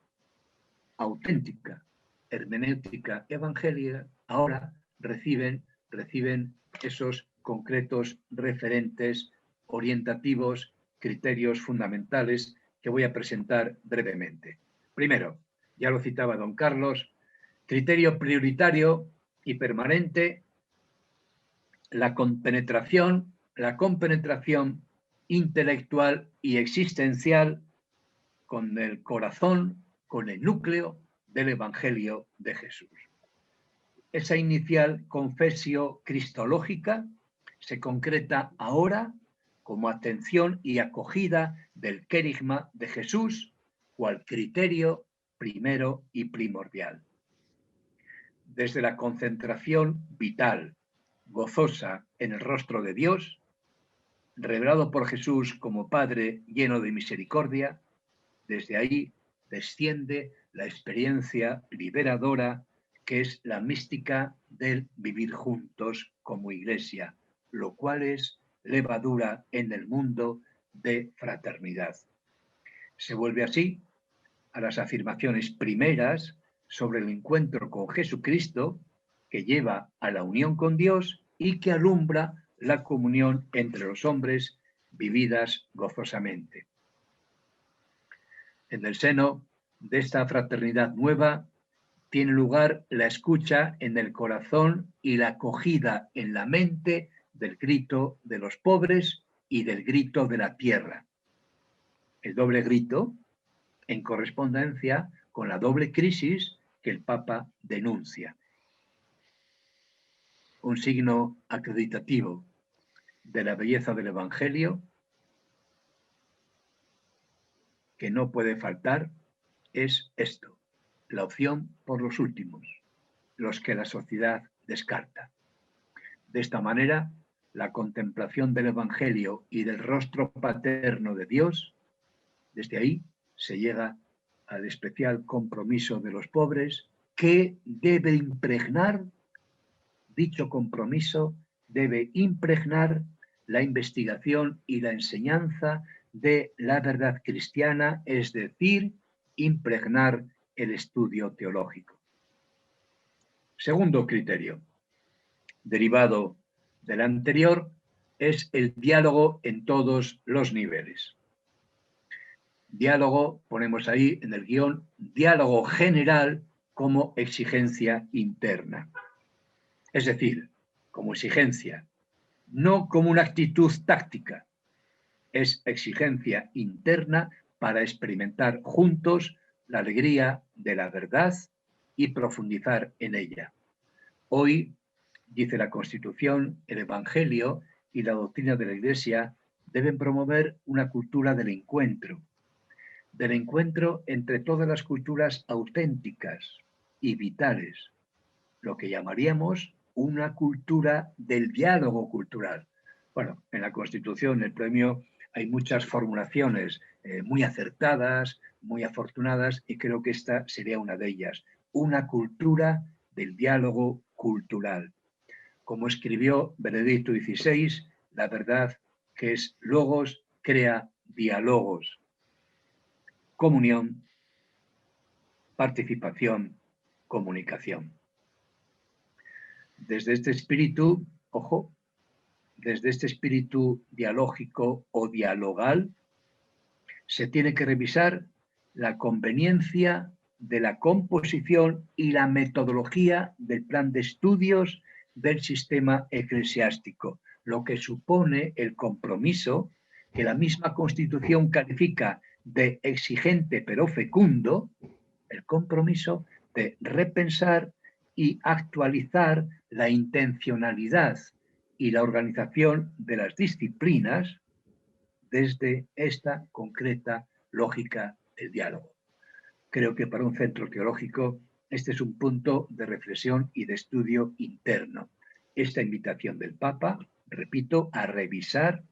auténtica hermenéutica evangélica. Ahora reciben esos concretos referentes orientativos, criterios fundamentales que voy a presentar brevemente. Primero, ya lo citaba don Carlos, criterio prioritario y permanente, la compenetración intelectual y existencial con el corazón, con el núcleo del Evangelio de Jesús. Esa inicial confesio cristológica se concreta ahora como atención y acogida del querigma de Jesús, cual criterio primero y primordial. Desde la concentración vital, gozosa en el rostro de Dios, revelado por Jesús como Padre lleno de misericordia, desde ahí desciende la experiencia liberadora que es la mística del vivir juntos como Iglesia, lo cual es levadura en el mundo de fraternidad. Se vuelve así a las afirmaciones primeras sobre el encuentro con Jesucristo, que lleva a la unión con Dios y que alumbra la comunión entre los hombres vividas gozosamente. En el seno de esta fraternidad nueva tiene lugar la escucha en el corazón y la acogida en la mente del grito de los pobres y del grito de la tierra. El doble grito en correspondencia con la doble crisis que el Papa denuncia. Un signo acreditativo de la belleza del Evangelio que no puede faltar es esto, la opción por los últimos, los que la sociedad descarta. De esta manera, la contemplación del Evangelio y del rostro paterno de Dios, desde ahí se llega al especial compromiso de los pobres que debe impregnar, dicho compromiso debe impregnar la investigación y la enseñanza de la verdad cristiana, es decir, impregnar el estudio teológico. Segundo criterio, derivado del anterior, es el diálogo en todos los niveles. Diálogo, ponemos ahí en el guión, diálogo general como exigencia interna. Es decir, como exigencia, no como una actitud táctica, es exigencia interna para experimentar juntos la alegría de la verdad y profundizar en ella. Hoy, dice la Constitución, el Evangelio y la doctrina de la Iglesia deben promover una cultura del encuentro entre todas las culturas auténticas y vitales, lo que llamaríamos una cultura del diálogo cultural. Bueno, en la Constitución, el premio, hay muchas formulaciones muy acertadas, muy afortunadas, y creo que esta sería una de ellas. Una cultura del diálogo cultural. Como escribió Benedicto XVI, la verdad que es logos crea diálogos. Comunión, participación, comunicación. Desde este espíritu, ojo, desde este espíritu dialógico o dialogal, se tiene que revisar la conveniencia de la composición y la metodología del plan de estudios del sistema eclesiástico, lo que supone el compromiso que la misma Constitución califica de exigente pero fecundo, el compromiso de repensar y actualizar la intencionalidad y la organización de las disciplinas desde esta concreta lógica del diálogo. Creo que para un centro teológico este es un punto de reflexión y de estudio interno. Esta invitación del Papa, repito, a revisar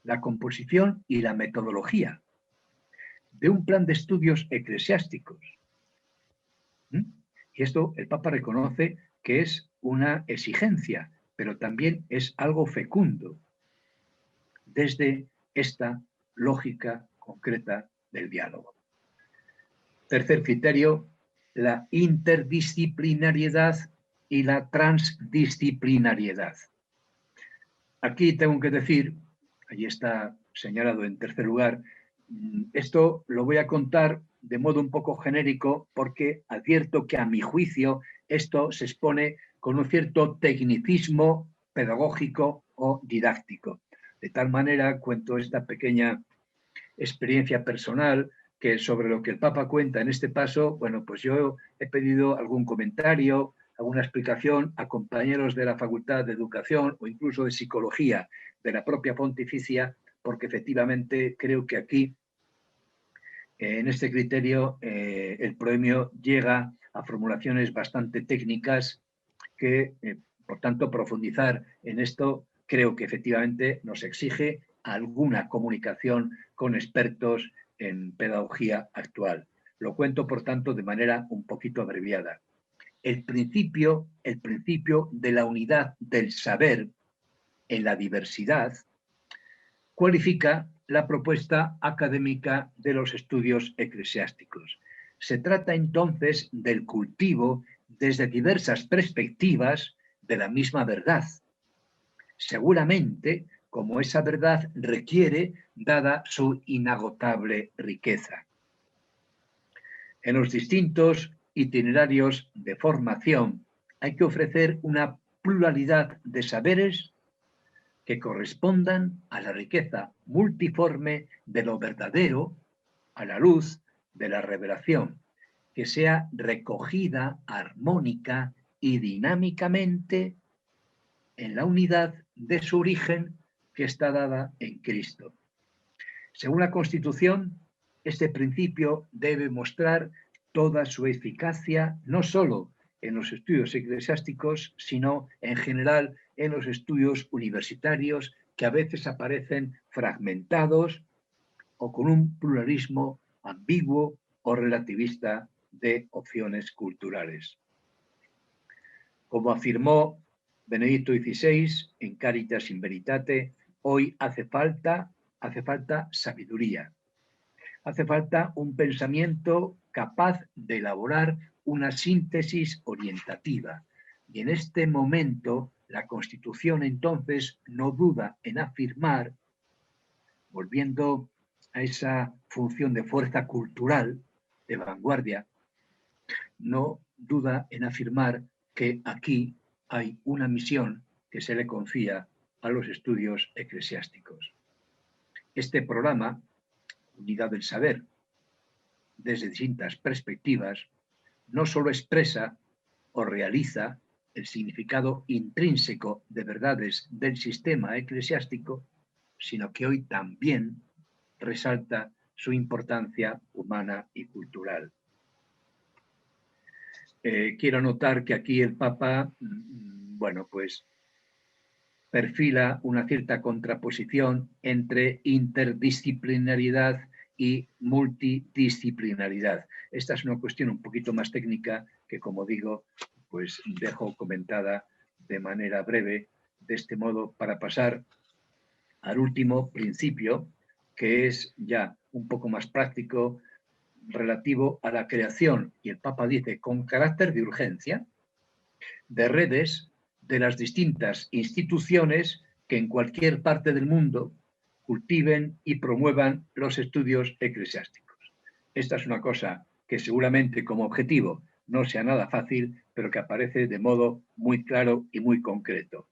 la composición y la metodología de un plan de estudios eclesiásticos. Y esto el Papa reconoce que es una exigencia, pero también es algo fecundo desde esta lógica concreta del diálogo. Tercer criterio, la interdisciplinariedad y la transdisciplinariedad. Aquí tengo que decir, ahí está señalado en tercer lugar, esto lo voy a contar de modo un poco genérico porque advierto que a mi juicio esto se expone con un cierto tecnicismo pedagógico o didáctico. De tal manera cuento esta pequeña experiencia personal que sobre lo que el Papa cuenta en este paso, bueno, pues yo he pedido algún comentario, alguna explicación a compañeros de la Facultad de Educación o incluso de Psicología de la propia Pontificia, porque efectivamente creo que aquí, en este criterio, el proemio llega a formulaciones bastante técnicas que, por tanto, profundizar en esto creo que efectivamente nos exige alguna comunicación con expertos en pedagogía actual. Lo cuento, por tanto, de manera un poquito abreviada. El principio de la unidad del saber en la diversidad cualifica la propuesta académica de los estudios eclesiásticos. Se trata entonces del cultivo desde diversas perspectivas de la misma verdad, seguramente como esa verdad requiere dada su inagotable riqueza. En los distintos itinerarios de formación hay que ofrecer una pluralidad de saberes que correspondan a la riqueza multiforme de lo verdadero a la luz de la revelación, que sea recogida armónica y dinámicamente en la unidad de su origen que está dada en Cristo. Según la Constitución, este principio debe mostrar toda su eficacia no solo en los estudios eclesiásticos, sino en general en los estudios universitarios que a veces aparecen fragmentados o con un pluralismo ambiguo o relativista de opciones culturales. Como afirmó Benedicto XVI en Caritas in Veritate, hoy hace falta sabiduría. Hace falta un pensamiento capaz de elaborar una síntesis orientativa. Y en este momento, la Constitución entonces no duda en afirmar, volviendo a esa función de fuerza cultural, de vanguardia, no duda en afirmar que aquí hay una misión que se le confía a los estudios eclesiásticos. Este programa, Unidad del Saber, desde distintas perspectivas, no solo expresa o realiza el significado intrínseco de verdades del sistema eclesiástico, sino que hoy también resalta su importancia humana y cultural. Quiero notar que aquí el Papa, bueno, pues perfila una cierta contraposición entre interdisciplinariedad y multidisciplinaridad. Esta es una cuestión un poquito más técnica que, como digo, pues dejo comentada de manera breve, de este modo, para pasar al último principio, que es ya un poco más práctico, relativo a la creación, y el Papa dice, con carácter de urgencia, de redes de las distintas instituciones que en cualquier parte del mundo cultiven y promuevan los estudios eclesiásticos. Esta es una cosa que seguramente como objetivo no sea nada fácil, pero que aparece de modo muy claro y muy concreto.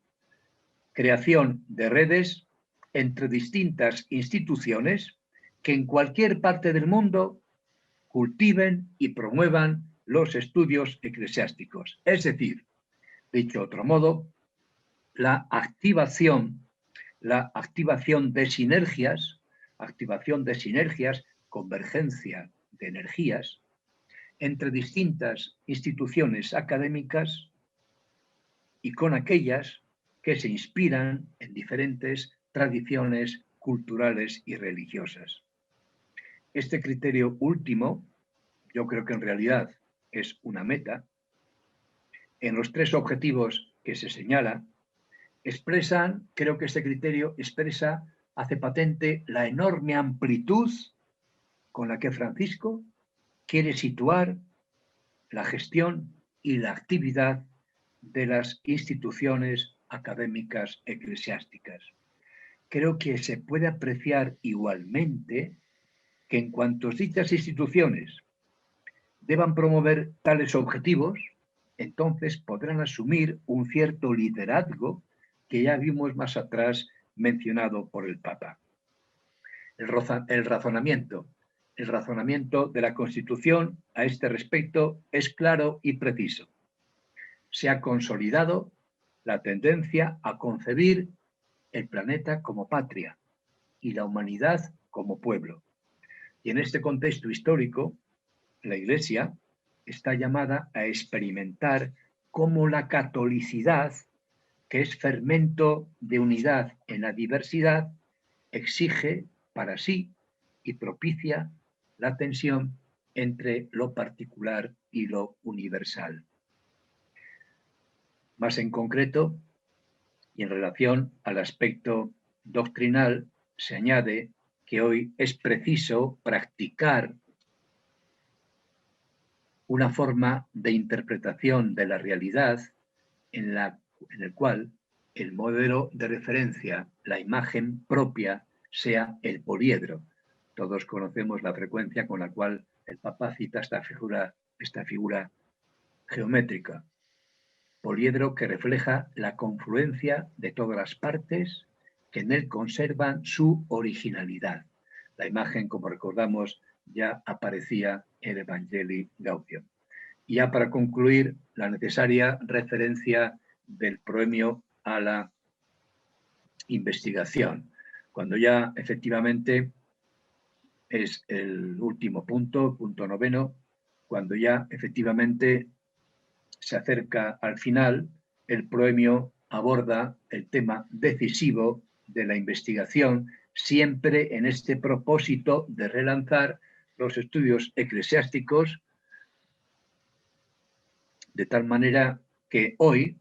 Creación de redes entre distintas instituciones que en cualquier parte del mundo cultiven y promuevan los estudios eclesiásticos. Es decir, Dicho de otro modo, la activación de sinergias, convergencia de energías entre distintas instituciones académicas y con aquellas que se inspiran en diferentes tradiciones culturales y religiosas. Este criterio último, yo creo que en realidad es una meta, en los 3 objetivos que se señala, creo que este criterio hace patente la enorme amplitud con la que Francisco quiere situar la gestión y la actividad de las instituciones académicas eclesiásticas. Creo que se puede apreciar igualmente que en cuanto dichas instituciones deban promover tales objetivos, entonces podrán asumir un cierto liderazgo que ya vimos más atrás mencionado por el Papa. El razonamiento de la Constitución a este respecto es claro y preciso. Se ha consolidado la tendencia a concebir el planeta como patria y la humanidad como pueblo. Y en este contexto histórico, la Iglesia está llamada a experimentar cómo la catolicidad, que es fermento de unidad en la diversidad, exige para sí y propicia la tensión entre lo particular y lo universal. Más en concreto, y en relación al aspecto doctrinal, se añade que hoy es preciso practicar una forma de interpretación de la realidad en el cual el modelo de referencia, la imagen propia, sea el poliedro. Todos conocemos la frecuencia con la cual el Papa cita esta figura geométrica. Poliedro que refleja la confluencia de todas las partes que en él conservan su originalidad. La imagen, como recordamos, ya aparecía en Evangelii Gaudium. Y ya para concluir, la necesaria referencia del proemio a la investigación, cuando ya efectivamente es el último punto 9, cuando ya efectivamente se acerca al final, el proemio aborda el tema decisivo de la investigación, siempre en este propósito de relanzar los estudios eclesiásticos, de tal manera que hoy,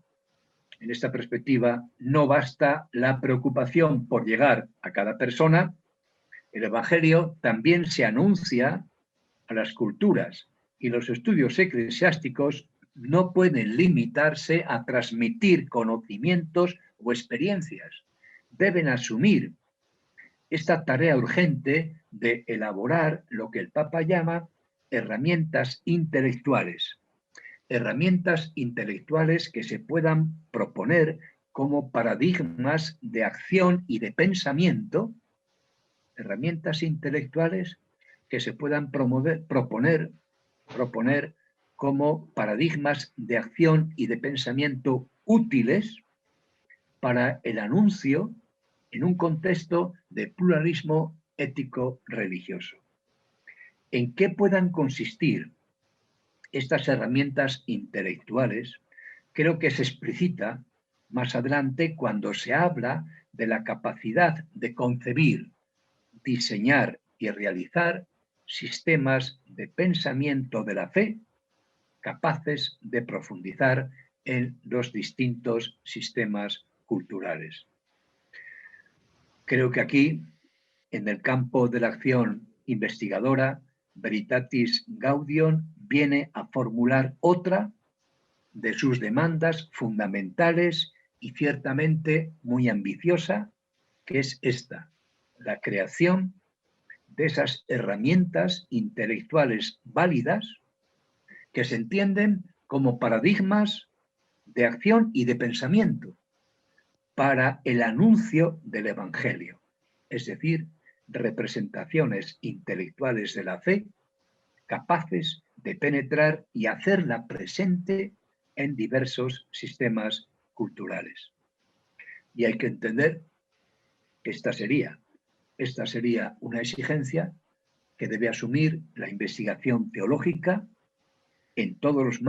en esta perspectiva, no basta la preocupación por llegar a cada persona. El Evangelio también se anuncia a las culturas y los estudios eclesiásticos no pueden limitarse a transmitir conocimientos o experiencias. Deben asumir esta tarea urgente de elaborar lo que el Papa llama herramientas intelectuales que se puedan proponer como paradigmas de acción y de pensamiento, herramientas intelectuales que se puedan proponer como paradigmas de acción y de pensamiento útiles para el anuncio en un contexto de pluralismo ético-religioso. ¿En qué puedan consistir estas herramientas intelectuales? Creo que se explicita más adelante cuando se habla de la capacidad de concebir, diseñar y realizar sistemas de pensamiento de la fe capaces de profundizar en los distintos sistemas culturales. Creo que aquí, en el campo de la acción investigadora, Veritatis Gaudium viene a formular otra de sus demandas fundamentales y ciertamente muy ambiciosa, que es esta: la creación de esas herramientas intelectuales válidas que se entienden como paradigmas de acción y de pensamiento para el anuncio del Evangelio, es decir, representaciones intelectuales de la fe capaces de penetrar y hacerla presente en diversos sistemas culturales. Y hay que entender que esta sería una exigencia que debe asumir la investigación teológica en todos los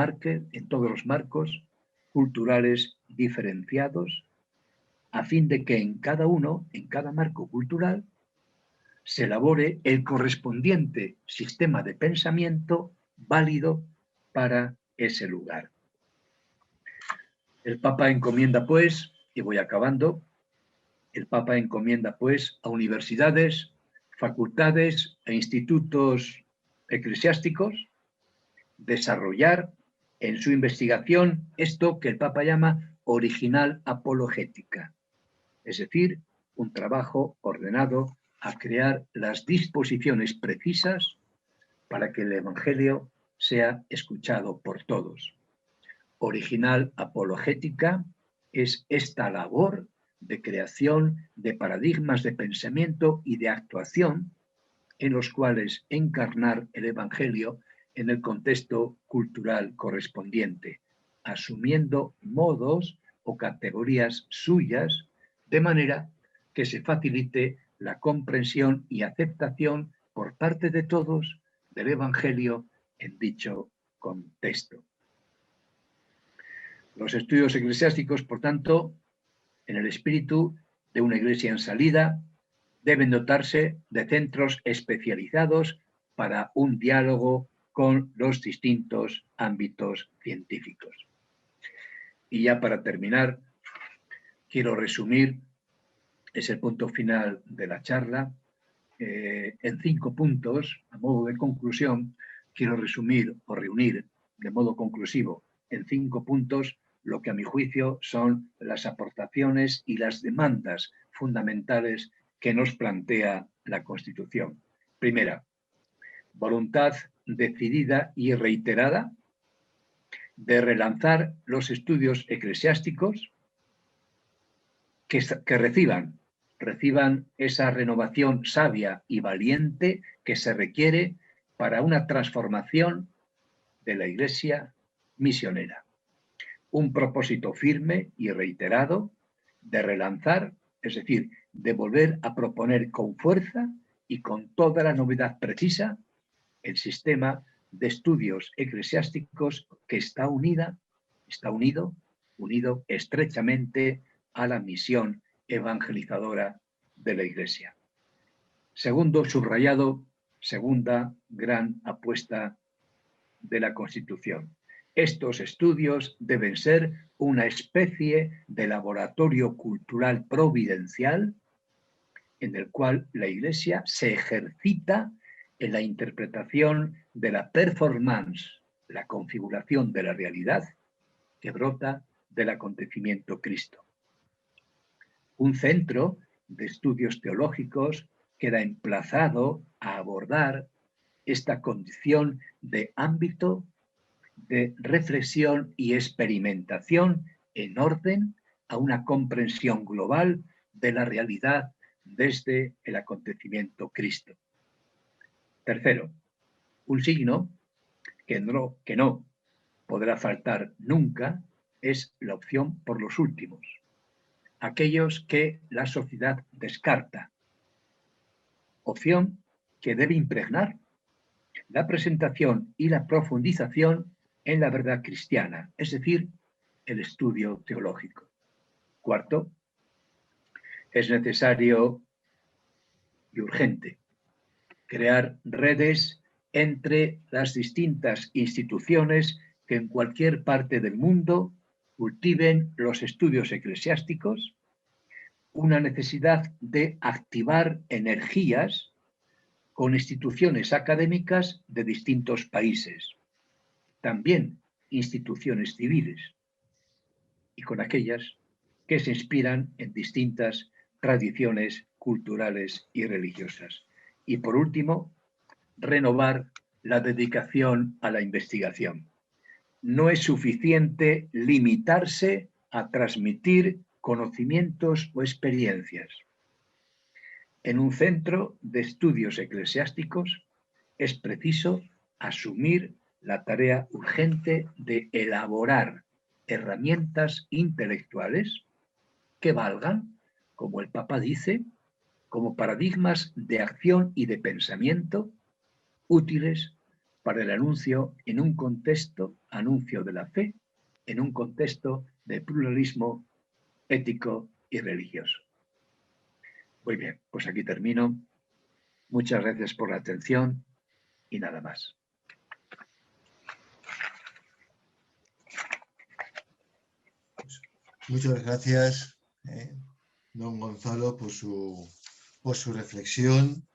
marcos culturales diferenciados, a fin de que en cada marco cultural, se elabore el correspondiente sistema de pensamiento válido para ese lugar. El Papa encomienda, pues, y voy acabando, el Papa encomienda, pues, a universidades, facultades e institutos eclesiásticos desarrollar en su investigación esto que el Papa llama original apologética, es decir, un trabajo ordenado a crear las disposiciones precisas para que el Evangelio sea escuchado por todos. Original apologética es esta labor de creación de paradigmas de pensamiento y de actuación en los cuales encarnar el Evangelio en el contexto cultural correspondiente, asumiendo modos o categorías suyas, de manera que se facilite la comprensión y aceptación por parte de todos del Evangelio en dicho contexto. Los estudios eclesiásticos, por tanto, en el espíritu de una iglesia en salida, deben dotarse de centros especializados para un diálogo con los distintos ámbitos científicos. Y ya para terminar, quiero resumir, es el punto final de la charla, en 5 puntos, a modo de conclusión, quiero resumir o reunir de modo conclusivo en 5 puntos lo que a mi juicio son las aportaciones y las demandas fundamentales que nos plantea la Constitución. Primera, voluntad decidida y reiterada de relanzar los estudios eclesiásticos que reciban esa renovación sabia y valiente que se requiere para una transformación de la Iglesia misionera. Un propósito firme y reiterado de relanzar, es decir, de volver a proponer con fuerza y con toda la novedad precisa el sistema de estudios eclesiásticos que está unido estrechamente a la misión evangelizadora de la Iglesia. Segundo subrayado, segunda gran apuesta de la Constitución. Estos estudios deben ser una especie de laboratorio cultural providencial en el cual la Iglesia se ejercita en la interpretación de la performance, la configuración de la realidad que brota del acontecimiento Cristo. Un centro de estudios teológicos queda emplazado a abordar esta condición de ámbito de reflexión y experimentación en orden a una comprensión global de la realidad desde el acontecimiento Cristo. Tercero, un signo que no podrá faltar nunca es la opción por los últimos, aquellos que la sociedad descarta, opción que debe impregnar la presentación y la profundización en la verdad cristiana, es decir, el estudio teológico. Cuarto, es necesario y urgente crear redes entre las distintas instituciones que en cualquier parte del mundo cultiven los estudios eclesiásticos, una necesidad de activar energías con instituciones académicas de distintos países, también instituciones civiles, y con aquellas que se inspiran en distintas tradiciones culturales y religiosas. Y por último, renovar la dedicación a la investigación. No es suficiente limitarse a transmitir conocimientos o experiencias. En un centro de estudios eclesiásticos es preciso asumir la tarea urgente de elaborar herramientas intelectuales que valgan, como el Papa dice, como paradigmas de acción y de pensamiento útiles para el anuncio en un contexto, anuncio de la fe, en un contexto de pluralismo ético y religioso. Muy bien, pues aquí termino. Muchas gracias por la atención y nada más.
Muchas gracias, don Gonzalo, por su reflexión,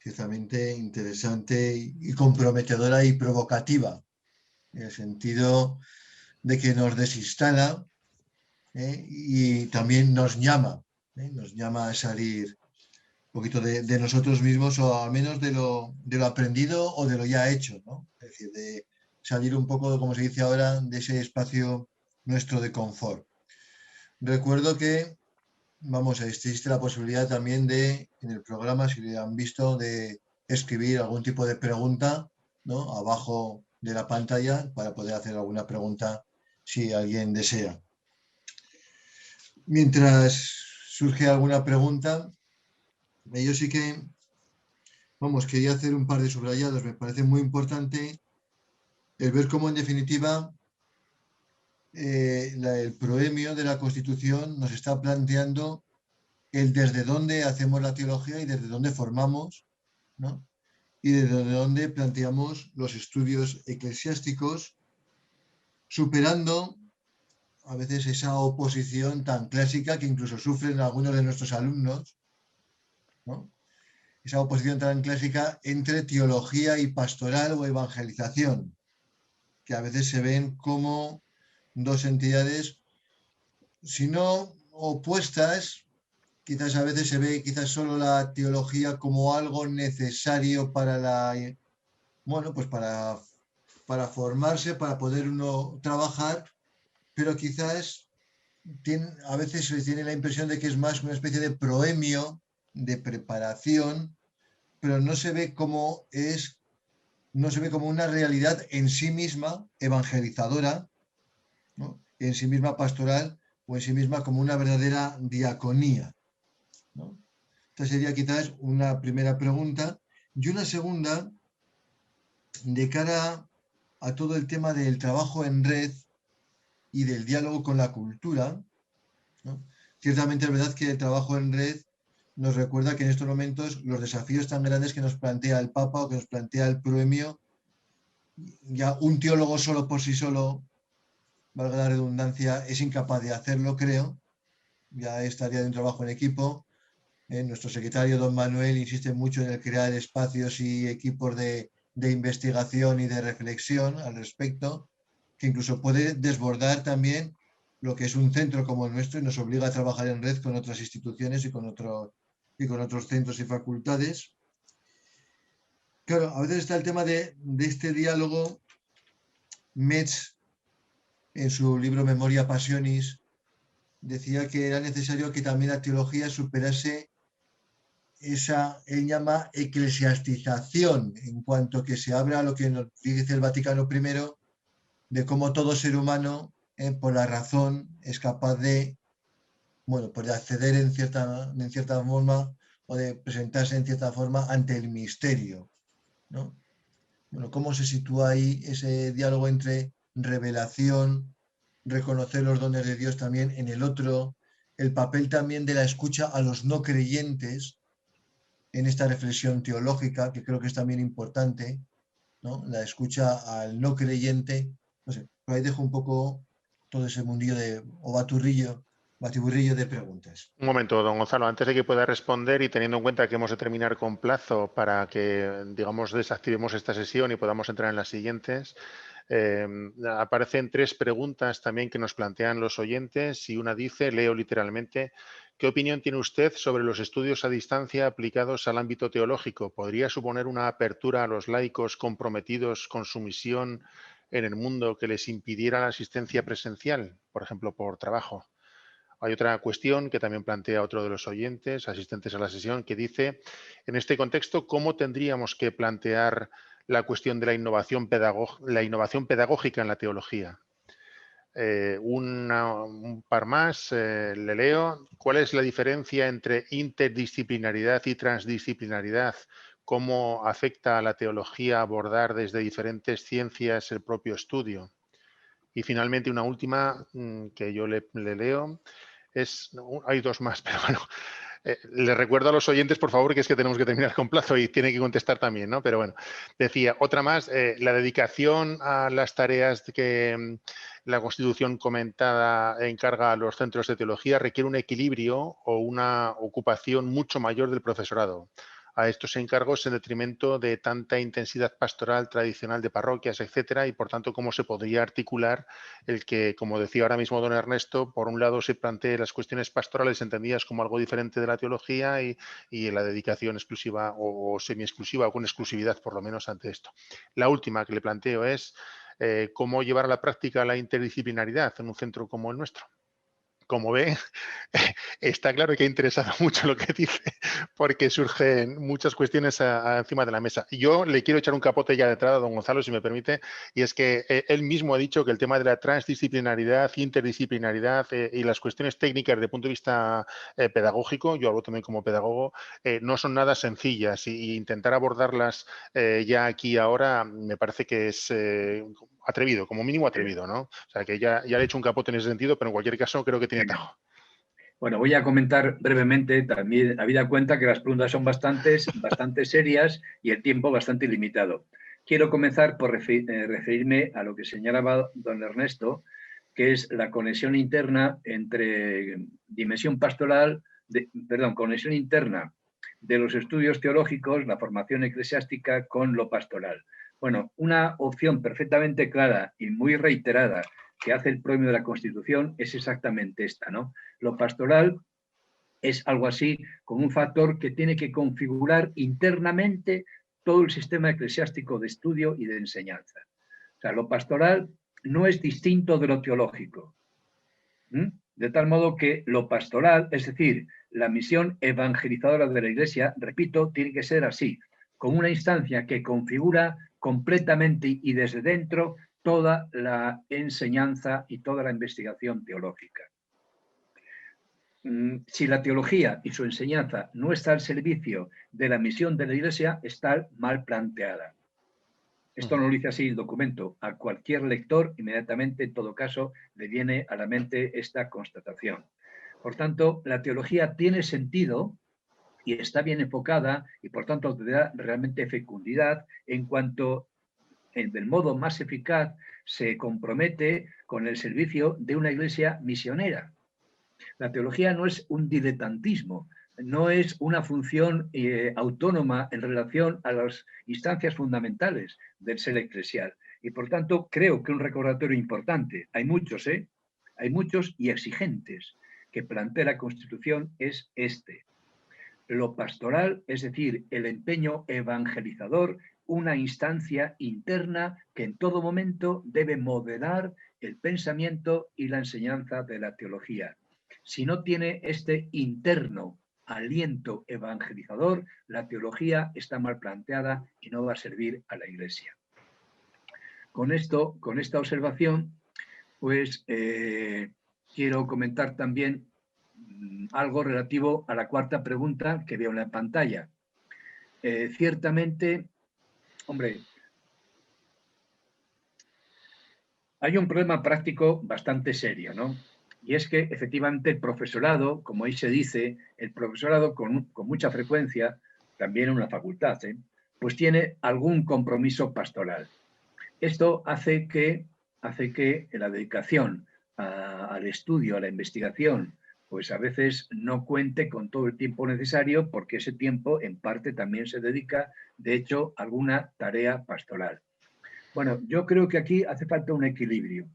ciertamente interesante y comprometedora y provocativa, en el sentido de que nos desinstala y también nos llama a salir un poquito de nosotros mismos, o al menos de lo aprendido o de lo ya hecho, ¿no? Es decir, de salir un poco, como se dice ahora, de ese espacio nuestro de confort. Recuerdo que, vamos, existe la posibilidad también de, en el programa, si le han visto, de escribir algún tipo de pregunta, ¿no?, abajo de la pantalla para poder hacer alguna pregunta si alguien desea. Mientras surge alguna pregunta, yo sí que, vamos, quería hacer un par de subrayados. Me parece muy importante el ver cómo, en definitiva, el proemio de la Constitución nos está planteando el desde dónde hacemos la teología y desde dónde formamos, ¿no?, y desde dónde planteamos los estudios eclesiásticos, superando a veces esa oposición tan clásica que incluso sufren algunos de nuestros alumnos, ¿no?, esa oposición tan clásica entre teología y pastoral o evangelización, que a veces se ven como dos entidades, si no opuestas, quizás a veces se ve quizás solo la teología como algo necesario para bueno, pues para formarse, para poder uno trabajar, pero quizás a veces se tiene la impresión de que es más una especie de proemio, de preparación, pero no se ve como una realidad en sí misma evangelizadora, ¿no?, en sí misma pastoral, o en sí misma como una verdadera diaconía, ¿no? Esta sería quizás una primera pregunta. Y una segunda, de cara a todo el tema del trabajo en red y del diálogo con la cultura, ¿no? Ciertamente es verdad que el trabajo en red nos recuerda que en estos momentos los desafíos tan grandes que nos plantea el Papa o que nos plantea el proemio, ya un teólogo solo por sí solo, valga la redundancia, es incapaz de hacerlo, creo. Ya estaría de un trabajo en equipo. Nuestro secretario, don Manuel, insiste mucho en el crear espacios y equipos de investigación y de reflexión al respecto, que incluso puede desbordar también lo que es un centro como el nuestro y nos obliga a trabajar en red con otras instituciones y con otros centros y facultades. Claro, a veces está el tema de este diálogo. Metz, en su libro Memoria Passionis, decía que era necesario que también la teología superase esa, él llama eclesiastización, en cuanto que se abra a lo que nos dice el Vaticano I, de cómo todo ser humano, por la razón, es capaz de, bueno, pues de acceder en cierta forma, o de presentarse en cierta forma ante el misterio, ¿no? Bueno, ¿cómo se sitúa ahí ese diálogo entre revelación, reconocer los dones de Dios también en el otro, el papel también de la escucha a los no creyentes en esta reflexión teológica, que creo que es también importante, ¿no?, la escucha al no creyente? No sé, por ahí dejo un poco todo ese mundillo o batiburrillo de preguntas.
Un momento, don Gonzalo, antes de que pueda responder y teniendo en cuenta que hemos de terminar con plazo para que, digamos, desactivemos esta sesión y podamos entrar en las siguientes, aparecen 3 preguntas también que nos plantean los oyentes y una dice, leo literalmente, ¿qué opinión tiene usted sobre los estudios a distancia aplicados al ámbito teológico? ¿Podría suponer una apertura a los laicos comprometidos con su misión en el mundo que les impidiera la asistencia presencial, por ejemplo, por trabajo? Hay otra cuestión que también plantea otro de los oyentes, asistentes a la sesión, que dice, en este contexto, ¿cómo tendríamos que plantear la cuestión de la innovación pedagógica en la teología? Un par más, le leo. ¿Cuál es la diferencia entre interdisciplinaridad y transdisciplinaridad? ¿Cómo afecta a la teología abordar desde diferentes ciencias el propio estudio? Y finalmente una última que yo le leo. Hay dos más, pero bueno, le recuerdo a los oyentes, por favor, que es que tenemos que terminar con plazo y tiene que contestar también, ¿no? Pero bueno, decía, otra más, la dedicación a las tareas que la Constitución comentada encarga a los centros de teología requiere un equilibrio o una ocupación mucho mayor del profesorado a estos encargos en detrimento de tanta intensidad pastoral tradicional de parroquias, etcétera, y por tanto, cómo se podría articular el que, como decía ahora mismo don Ernesto, por un lado se plantee las cuestiones pastorales entendidas como algo diferente de la teología y la dedicación exclusiva o semi-exclusiva o con exclusividad por lo menos ante esto. La última que le planteo es cómo llevar a la práctica la interdisciplinaridad en un centro como el nuestro. Como ve, está claro que ha interesado mucho lo que dice, porque surgen muchas cuestiones encima de la mesa. Yo le quiero echar un capote ya de entrada a don Gonzalo, si me permite, y es que él mismo ha dicho que el tema de la transdisciplinaridad, interdisciplinaridad y las cuestiones técnicas desde el punto de vista pedagógico, yo hablo también como pedagogo, no son nada sencillas y intentar abordarlas ya aquí ahora me parece que es atrevido, como mínimo atrevido, ¿no? O sea, que ya le he hecho un capote en ese sentido, pero en cualquier caso creo que tiene tajo.
Bueno, voy a comentar brevemente, también habida cuenta que las preguntas son bastante serias y el tiempo bastante limitado. Quiero comenzar por referirme a lo que señalaba don Ernesto, que es la conexión interna entre dimensión pastoral, conexión interna de los estudios teológicos, la formación eclesiástica con lo pastoral. Bueno, una opción perfectamente clara y muy reiterada que hace el premio de la Constitución es exactamente esta, ¿no? Lo pastoral es algo así como un factor que tiene que configurar internamente todo el sistema eclesiástico de estudio y de enseñanza. O sea, lo pastoral no es distinto de lo teológico. De tal modo que lo pastoral, es decir, la misión evangelizadora de la Iglesia, repito, tiene que ser así, como una instancia que configura completamente y desde dentro toda la enseñanza y toda la investigación teológica. Si la teología y su enseñanza no está al servicio de la misión de la Iglesia, está mal planteada. Esto no lo dice así el documento. A cualquier lector, inmediatamente, en todo caso, le viene a la mente esta constatación. Por tanto, la teología tiene sentido y está bien enfocada y, por tanto, tendrá realmente fecundidad en cuanto, del modo más eficaz, se compromete con el servicio de una iglesia misionera. La teología no es un diletantismo, no es una función autónoma en relación a las instancias fundamentales del ser eclesial. Y por tanto, creo que un recordatorio importante, hay muchos y exigentes, que plantea la Constitución es este. Lo pastoral, es decir, el empeño evangelizador, una instancia interna que en todo momento debe modelar el pensamiento y la enseñanza de la teología. Si no tiene este interno aliento evangelizador, la teología está mal planteada y no va a servir a la Iglesia. Con esta observación, pues quiero comentar también algo relativo a la cuarta pregunta que veo en la pantalla. Ciertamente, hombre, hay un problema práctico bastante serio, ¿no? Y es que efectivamente el profesorado, como ahí se dice, el profesorado con mucha frecuencia, también en una facultad, pues tiene algún compromiso pastoral. Esto hace que la dedicación al estudio, a la investigación, pues a veces no cuente con todo el tiempo necesario porque ese tiempo en parte también se dedica, de hecho, a alguna tarea pastoral. Bueno, yo creo que aquí hace falta un equilibrio.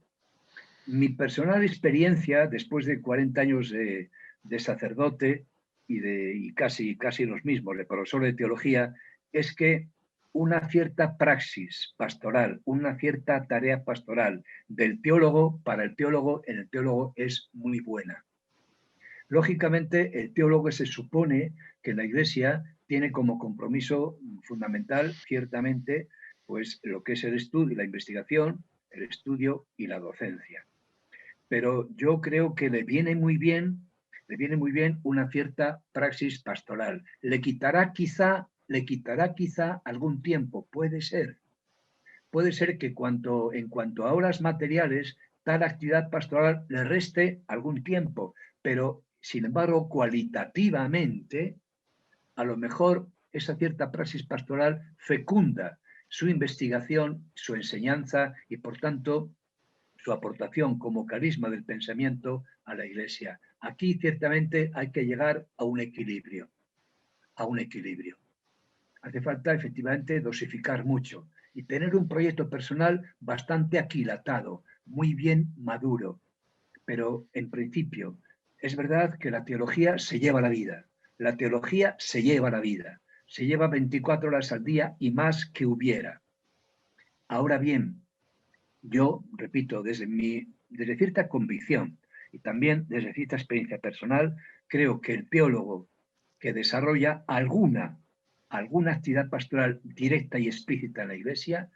Mi personal experiencia, después de 40 años de sacerdote y casi los mismos, de profesor de teología, es que una cierta praxis pastoral, una cierta tarea pastoral del teólogo para el teólogo en el teólogo es muy buena. Lógicamente, el teólogo se supone que la Iglesia tiene como compromiso fundamental, ciertamente, pues lo que es el estudio, la investigación, el estudio y la docencia. pero yo creo que le viene muy bien una cierta praxis pastoral. Le quitará quizá algún tiempo, puede ser. Puede ser que en cuanto a horas materiales, tal actividad pastoral le reste algún tiempo, pero sin embargo, cualitativamente, a lo mejor esa cierta praxis pastoral fecunda su investigación, su enseñanza y, por tanto, su aportación como carisma del pensamiento a la Iglesia. Aquí ciertamente hay que llegar a un equilibrio, a un equilibrio. Hace falta efectivamente dosificar mucho y tener un proyecto personal bastante aquilatado, muy bien maduro. Pero en principio, es verdad que la teología se lleva la vida. La teología se lleva la vida. Se lleva 24 horas al día y más que hubiera. Ahora bien, yo, repito, desde cierta convicción y también desde cierta experiencia personal, creo que el teólogo que desarrolla alguna actividad pastoral directa y explícita en la Iglesia,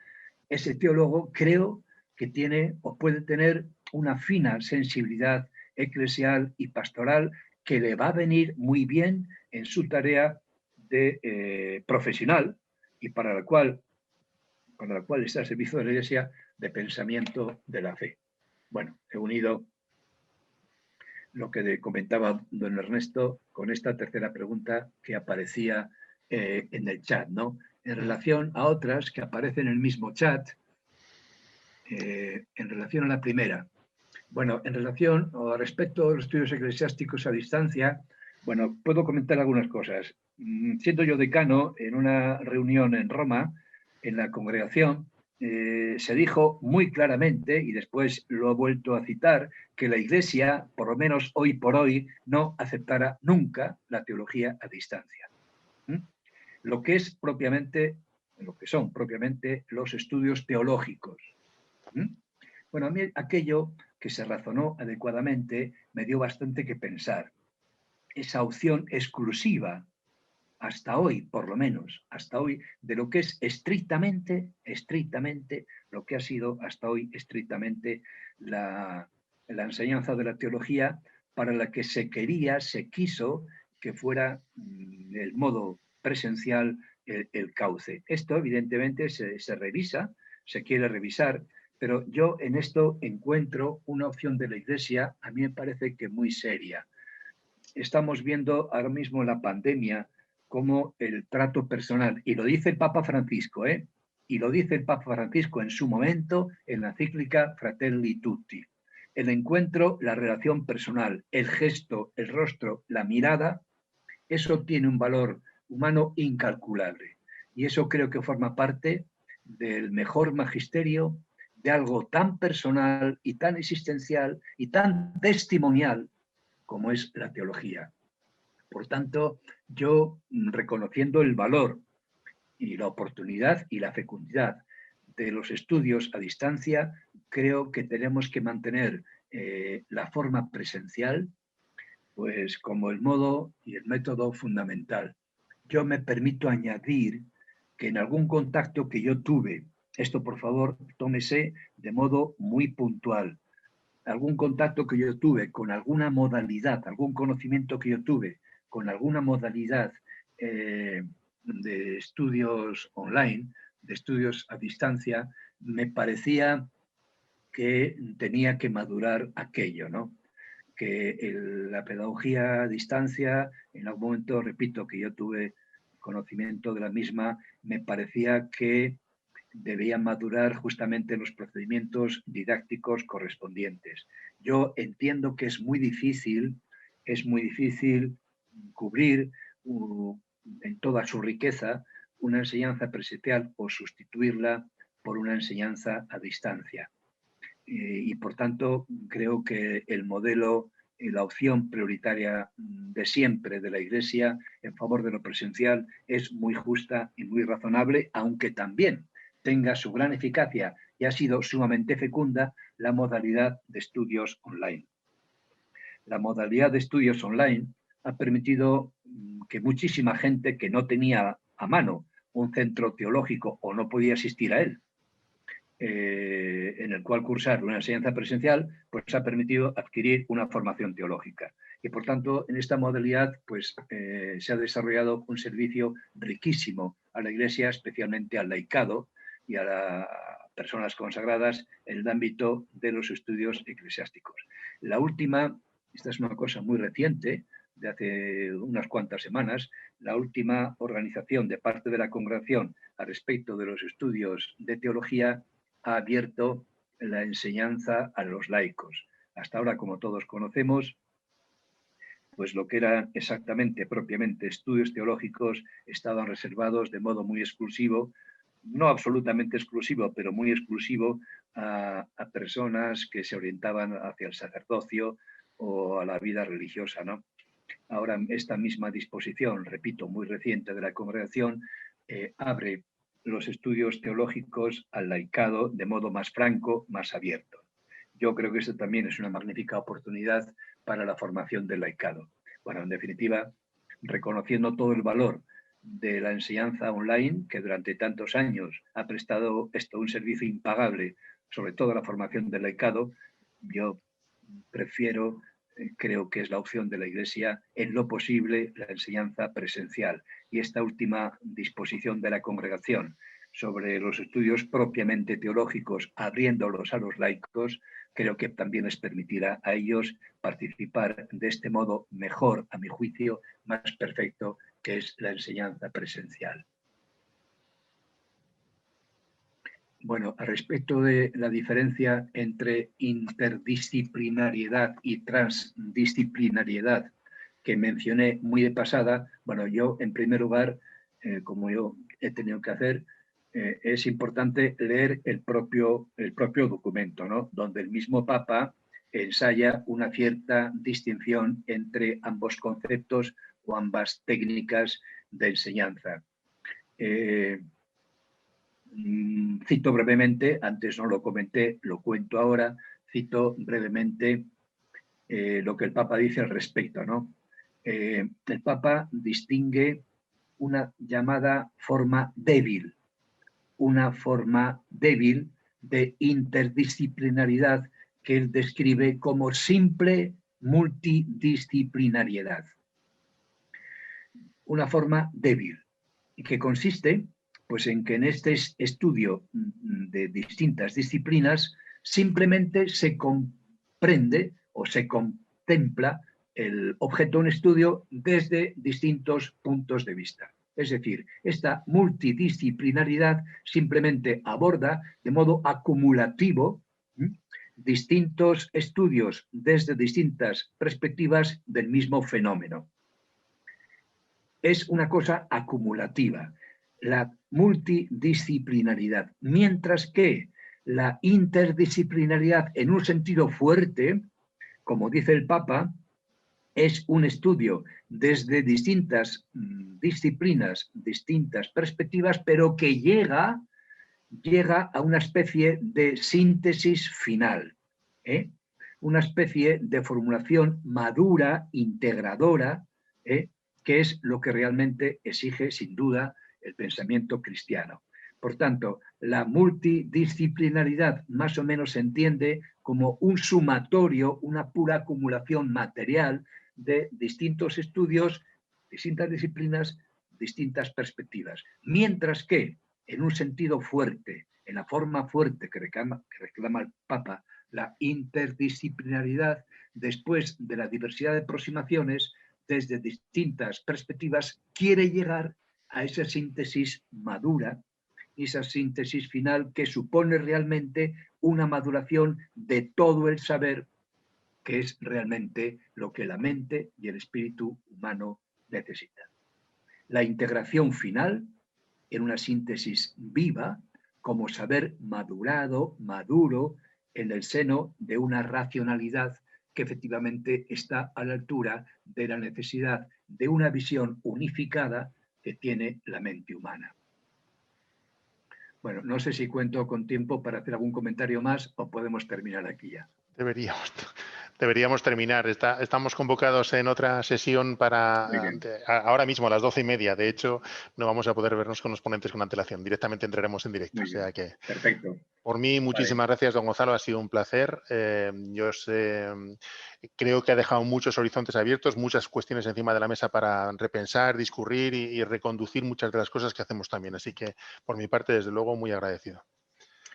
ese teólogo creo que tiene o puede tener una fina sensibilidad eclesial y pastoral que le va a venir muy bien en su tarea de profesional y para la cual está al servicio de la Iglesia de pensamiento de la fe. Bueno, he unido lo que comentaba don Ernesto con esta tercera pregunta que aparecía en el chat, ¿no? En relación a otras que aparecen en el mismo chat, en relación a la primera. Bueno, en relación o respecto a los estudios eclesiásticos a distancia, bueno, puedo comentar algunas cosas. Siendo yo decano en una reunión en Roma, en la congregación, se dijo muy claramente, y después lo he vuelto a citar, que la Iglesia, por lo menos hoy por hoy, no aceptará nunca la teología a distancia. Lo que son propiamente los estudios teológicos. Bueno, a mí aquello que se razonó adecuadamente me dio bastante que pensar. Esa opción exclusiva, hasta hoy, por lo menos, hasta hoy, de lo que es estrictamente, lo que ha sido hasta hoy estrictamente la enseñanza de la teología, para la que se quiso que fuera el modo presencial el cauce. Esto, evidentemente, se revisa, se quiere revisar, pero yo en esto encuentro una opción de la Iglesia, a mí me parece que muy seria. Estamos viendo ahora mismo la pandemia como el trato personal, y lo dice el Papa Francisco, y lo dice el Papa Francisco en su momento en la encíclica Fratelli Tutti. El encuentro, la relación personal, el gesto, el rostro, la mirada, eso tiene un valor humano incalculable. Y eso creo que forma parte del mejor magisterio de algo tan personal y tan existencial y tan testimonial como es la teología. Por tanto, yo, reconociendo el valor y la oportunidad y la fecundidad de los estudios a distancia, creo que tenemos que mantener la forma presencial pues como el modo y el método fundamental. Yo me permito añadir que en algún contacto que yo tuve, esto por favor tómese de modo muy puntual, algún contacto que yo tuve con alguna modalidad, algún conocimiento que yo tuve con alguna modalidad de estudios online, de estudios a distancia, me parecía que tenía que madurar aquello, ¿no? Que la pedagogía a distancia, en algún momento, repito, que yo tuve conocimiento de la misma, me parecía que debían madurar justamente los procedimientos didácticos correspondientes. Yo entiendo que es muy difícil cubrir en toda su riqueza una enseñanza presencial o sustituirla por una enseñanza a distancia. Y por tanto creo que el modelo y la opción prioritaria de siempre de la Iglesia en favor de lo presencial es muy justa y muy razonable, aunque también tenga su gran eficacia y ha sido sumamente fecunda la modalidad de estudios online. La modalidad de estudios online ha permitido que muchísima gente que no tenía a mano un centro teológico o no podía asistir a él, en el cual cursar una enseñanza presencial, pues ha permitido adquirir una formación teológica. Y por tanto, en esta modalidad pues, se ha desarrollado un servicio riquísimo a la Iglesia, especialmente al laicado y a las personas consagradas en el ámbito de los estudios eclesiásticos. La última, esta es una cosa muy reciente, de hace unas cuantas semanas, la última organización de parte de la congregación al respecto de los estudios de teología ha abierto la enseñanza a los laicos. Hasta ahora, como todos conocemos, pues lo que eran exactamente, propiamente, estudios teológicos estaban reservados de modo muy exclusivo, no absolutamente exclusivo, pero muy exclusivo a personas que se orientaban hacia el sacerdocio o a la vida religiosa, ¿no? Ahora esta misma disposición, repito, muy reciente de la congregación, abre los estudios teológicos al laicado de modo más franco, más abierto. Yo creo que esto también es una magnífica oportunidad para la formación del laicado. Bueno, en definitiva, reconociendo todo el valor de la enseñanza online, que durante tantos años ha prestado esto un servicio impagable, sobre todo la formación del laicado, yo prefiero, creo que es la opción de la Iglesia, en lo posible la enseñanza presencial. Y esta última disposición de la congregación sobre los estudios propiamente teológicos, abriéndolos a los laicos, creo que también les permitirá a ellos participar de este modo mejor, a mi juicio, más perfecto, que es la enseñanza presencial. Bueno, al respecto de la diferencia entre interdisciplinariedad y transdisciplinariedad que mencioné muy de pasada, bueno, yo en primer lugar, como yo he tenido que hacer, es importante leer el propio documento, ¿no? Donde el mismo Papa ensaya una cierta distinción entre ambos conceptos o ambas técnicas de enseñanza. Cito brevemente, antes no lo comenté, lo cuento ahora, cito brevemente lo que el Papa dice al respecto, ¿no? El Papa distingue una llamada forma débil de interdisciplinaridad que él describe como simple multidisciplinariedad. Una forma débil, que consiste pues, en que en este estudio de distintas disciplinas simplemente se comprende o se contempla el objeto de un estudio desde distintos puntos de vista. Es decir, esta multidisciplinaridad simplemente aborda de modo acumulativo distintos estudios desde distintas perspectivas del mismo fenómeno. Es una cosa acumulativa, la multidisciplinaridad, mientras que la interdisciplinaridad en un sentido fuerte, como dice el Papa, es un estudio desde distintas disciplinas, distintas perspectivas, pero que llega a una especie de síntesis final, una especie de formulación madura, integradora, que es lo que realmente exige, sin duda, el pensamiento cristiano. Por tanto, la multidisciplinaridad más o menos se entiende como un sumatorio, una pura acumulación material de distintos estudios, distintas disciplinas, distintas perspectivas. Mientras que, en un sentido fuerte, en la forma fuerte que reclama el Papa, la interdisciplinaridad, después de la diversidad de aproximaciones, desde distintas perspectivas, quiere llegar a esa síntesis madura, esa síntesis final que supone realmente una maduración de todo el saber, que es realmente lo que la mente y el espíritu humano necesitan. La integración final en una síntesis viva, como saber maduro, en el seno de una racionalidad que efectivamente está a la altura de la necesidad de una visión unificada que tiene la mente humana. Bueno, no sé si cuento con tiempo para hacer algún comentario más o podemos terminar aquí ya.
Deberíamos terminar. Estamos convocados en otra sesión para ahora mismo a las 12:30. De hecho, no vamos a poder vernos con los ponentes con antelación. Directamente entraremos en directo.
Muy
O sea
bien.
que,
Perfecto.
por mí, muchísimas gracias, don Gonzalo. Ha sido un placer. Creo que ha dejado muchos horizontes abiertos, muchas cuestiones encima de la mesa para repensar, discurrir y reconducir muchas de las cosas que hacemos también. Así que, por mi parte, desde luego, muy agradecido.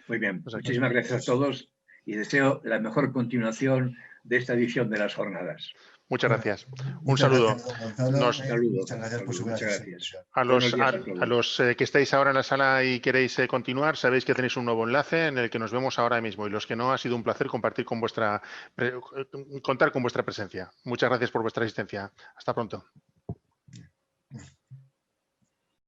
Muy bien.
Pues aquí.
Muchísimas gracias a todos y deseo la mejor continuación de esta edición de las jornadas.
Muchas gracias. Un
Muchas
saludo.
gracias, don Gonzalo,
Saludo.
muchas gracias por su
Muchas
gracia.
gracias.
A
Buenos días a
los
todos.
que estáis ahora en la sala y queréis continuar, sabéis que tenéis un nuevo enlace en el que nos vemos ahora mismo. Y los que no, ha sido un placer compartir con contar con vuestra presencia. Muchas gracias por vuestra asistencia. Hasta pronto.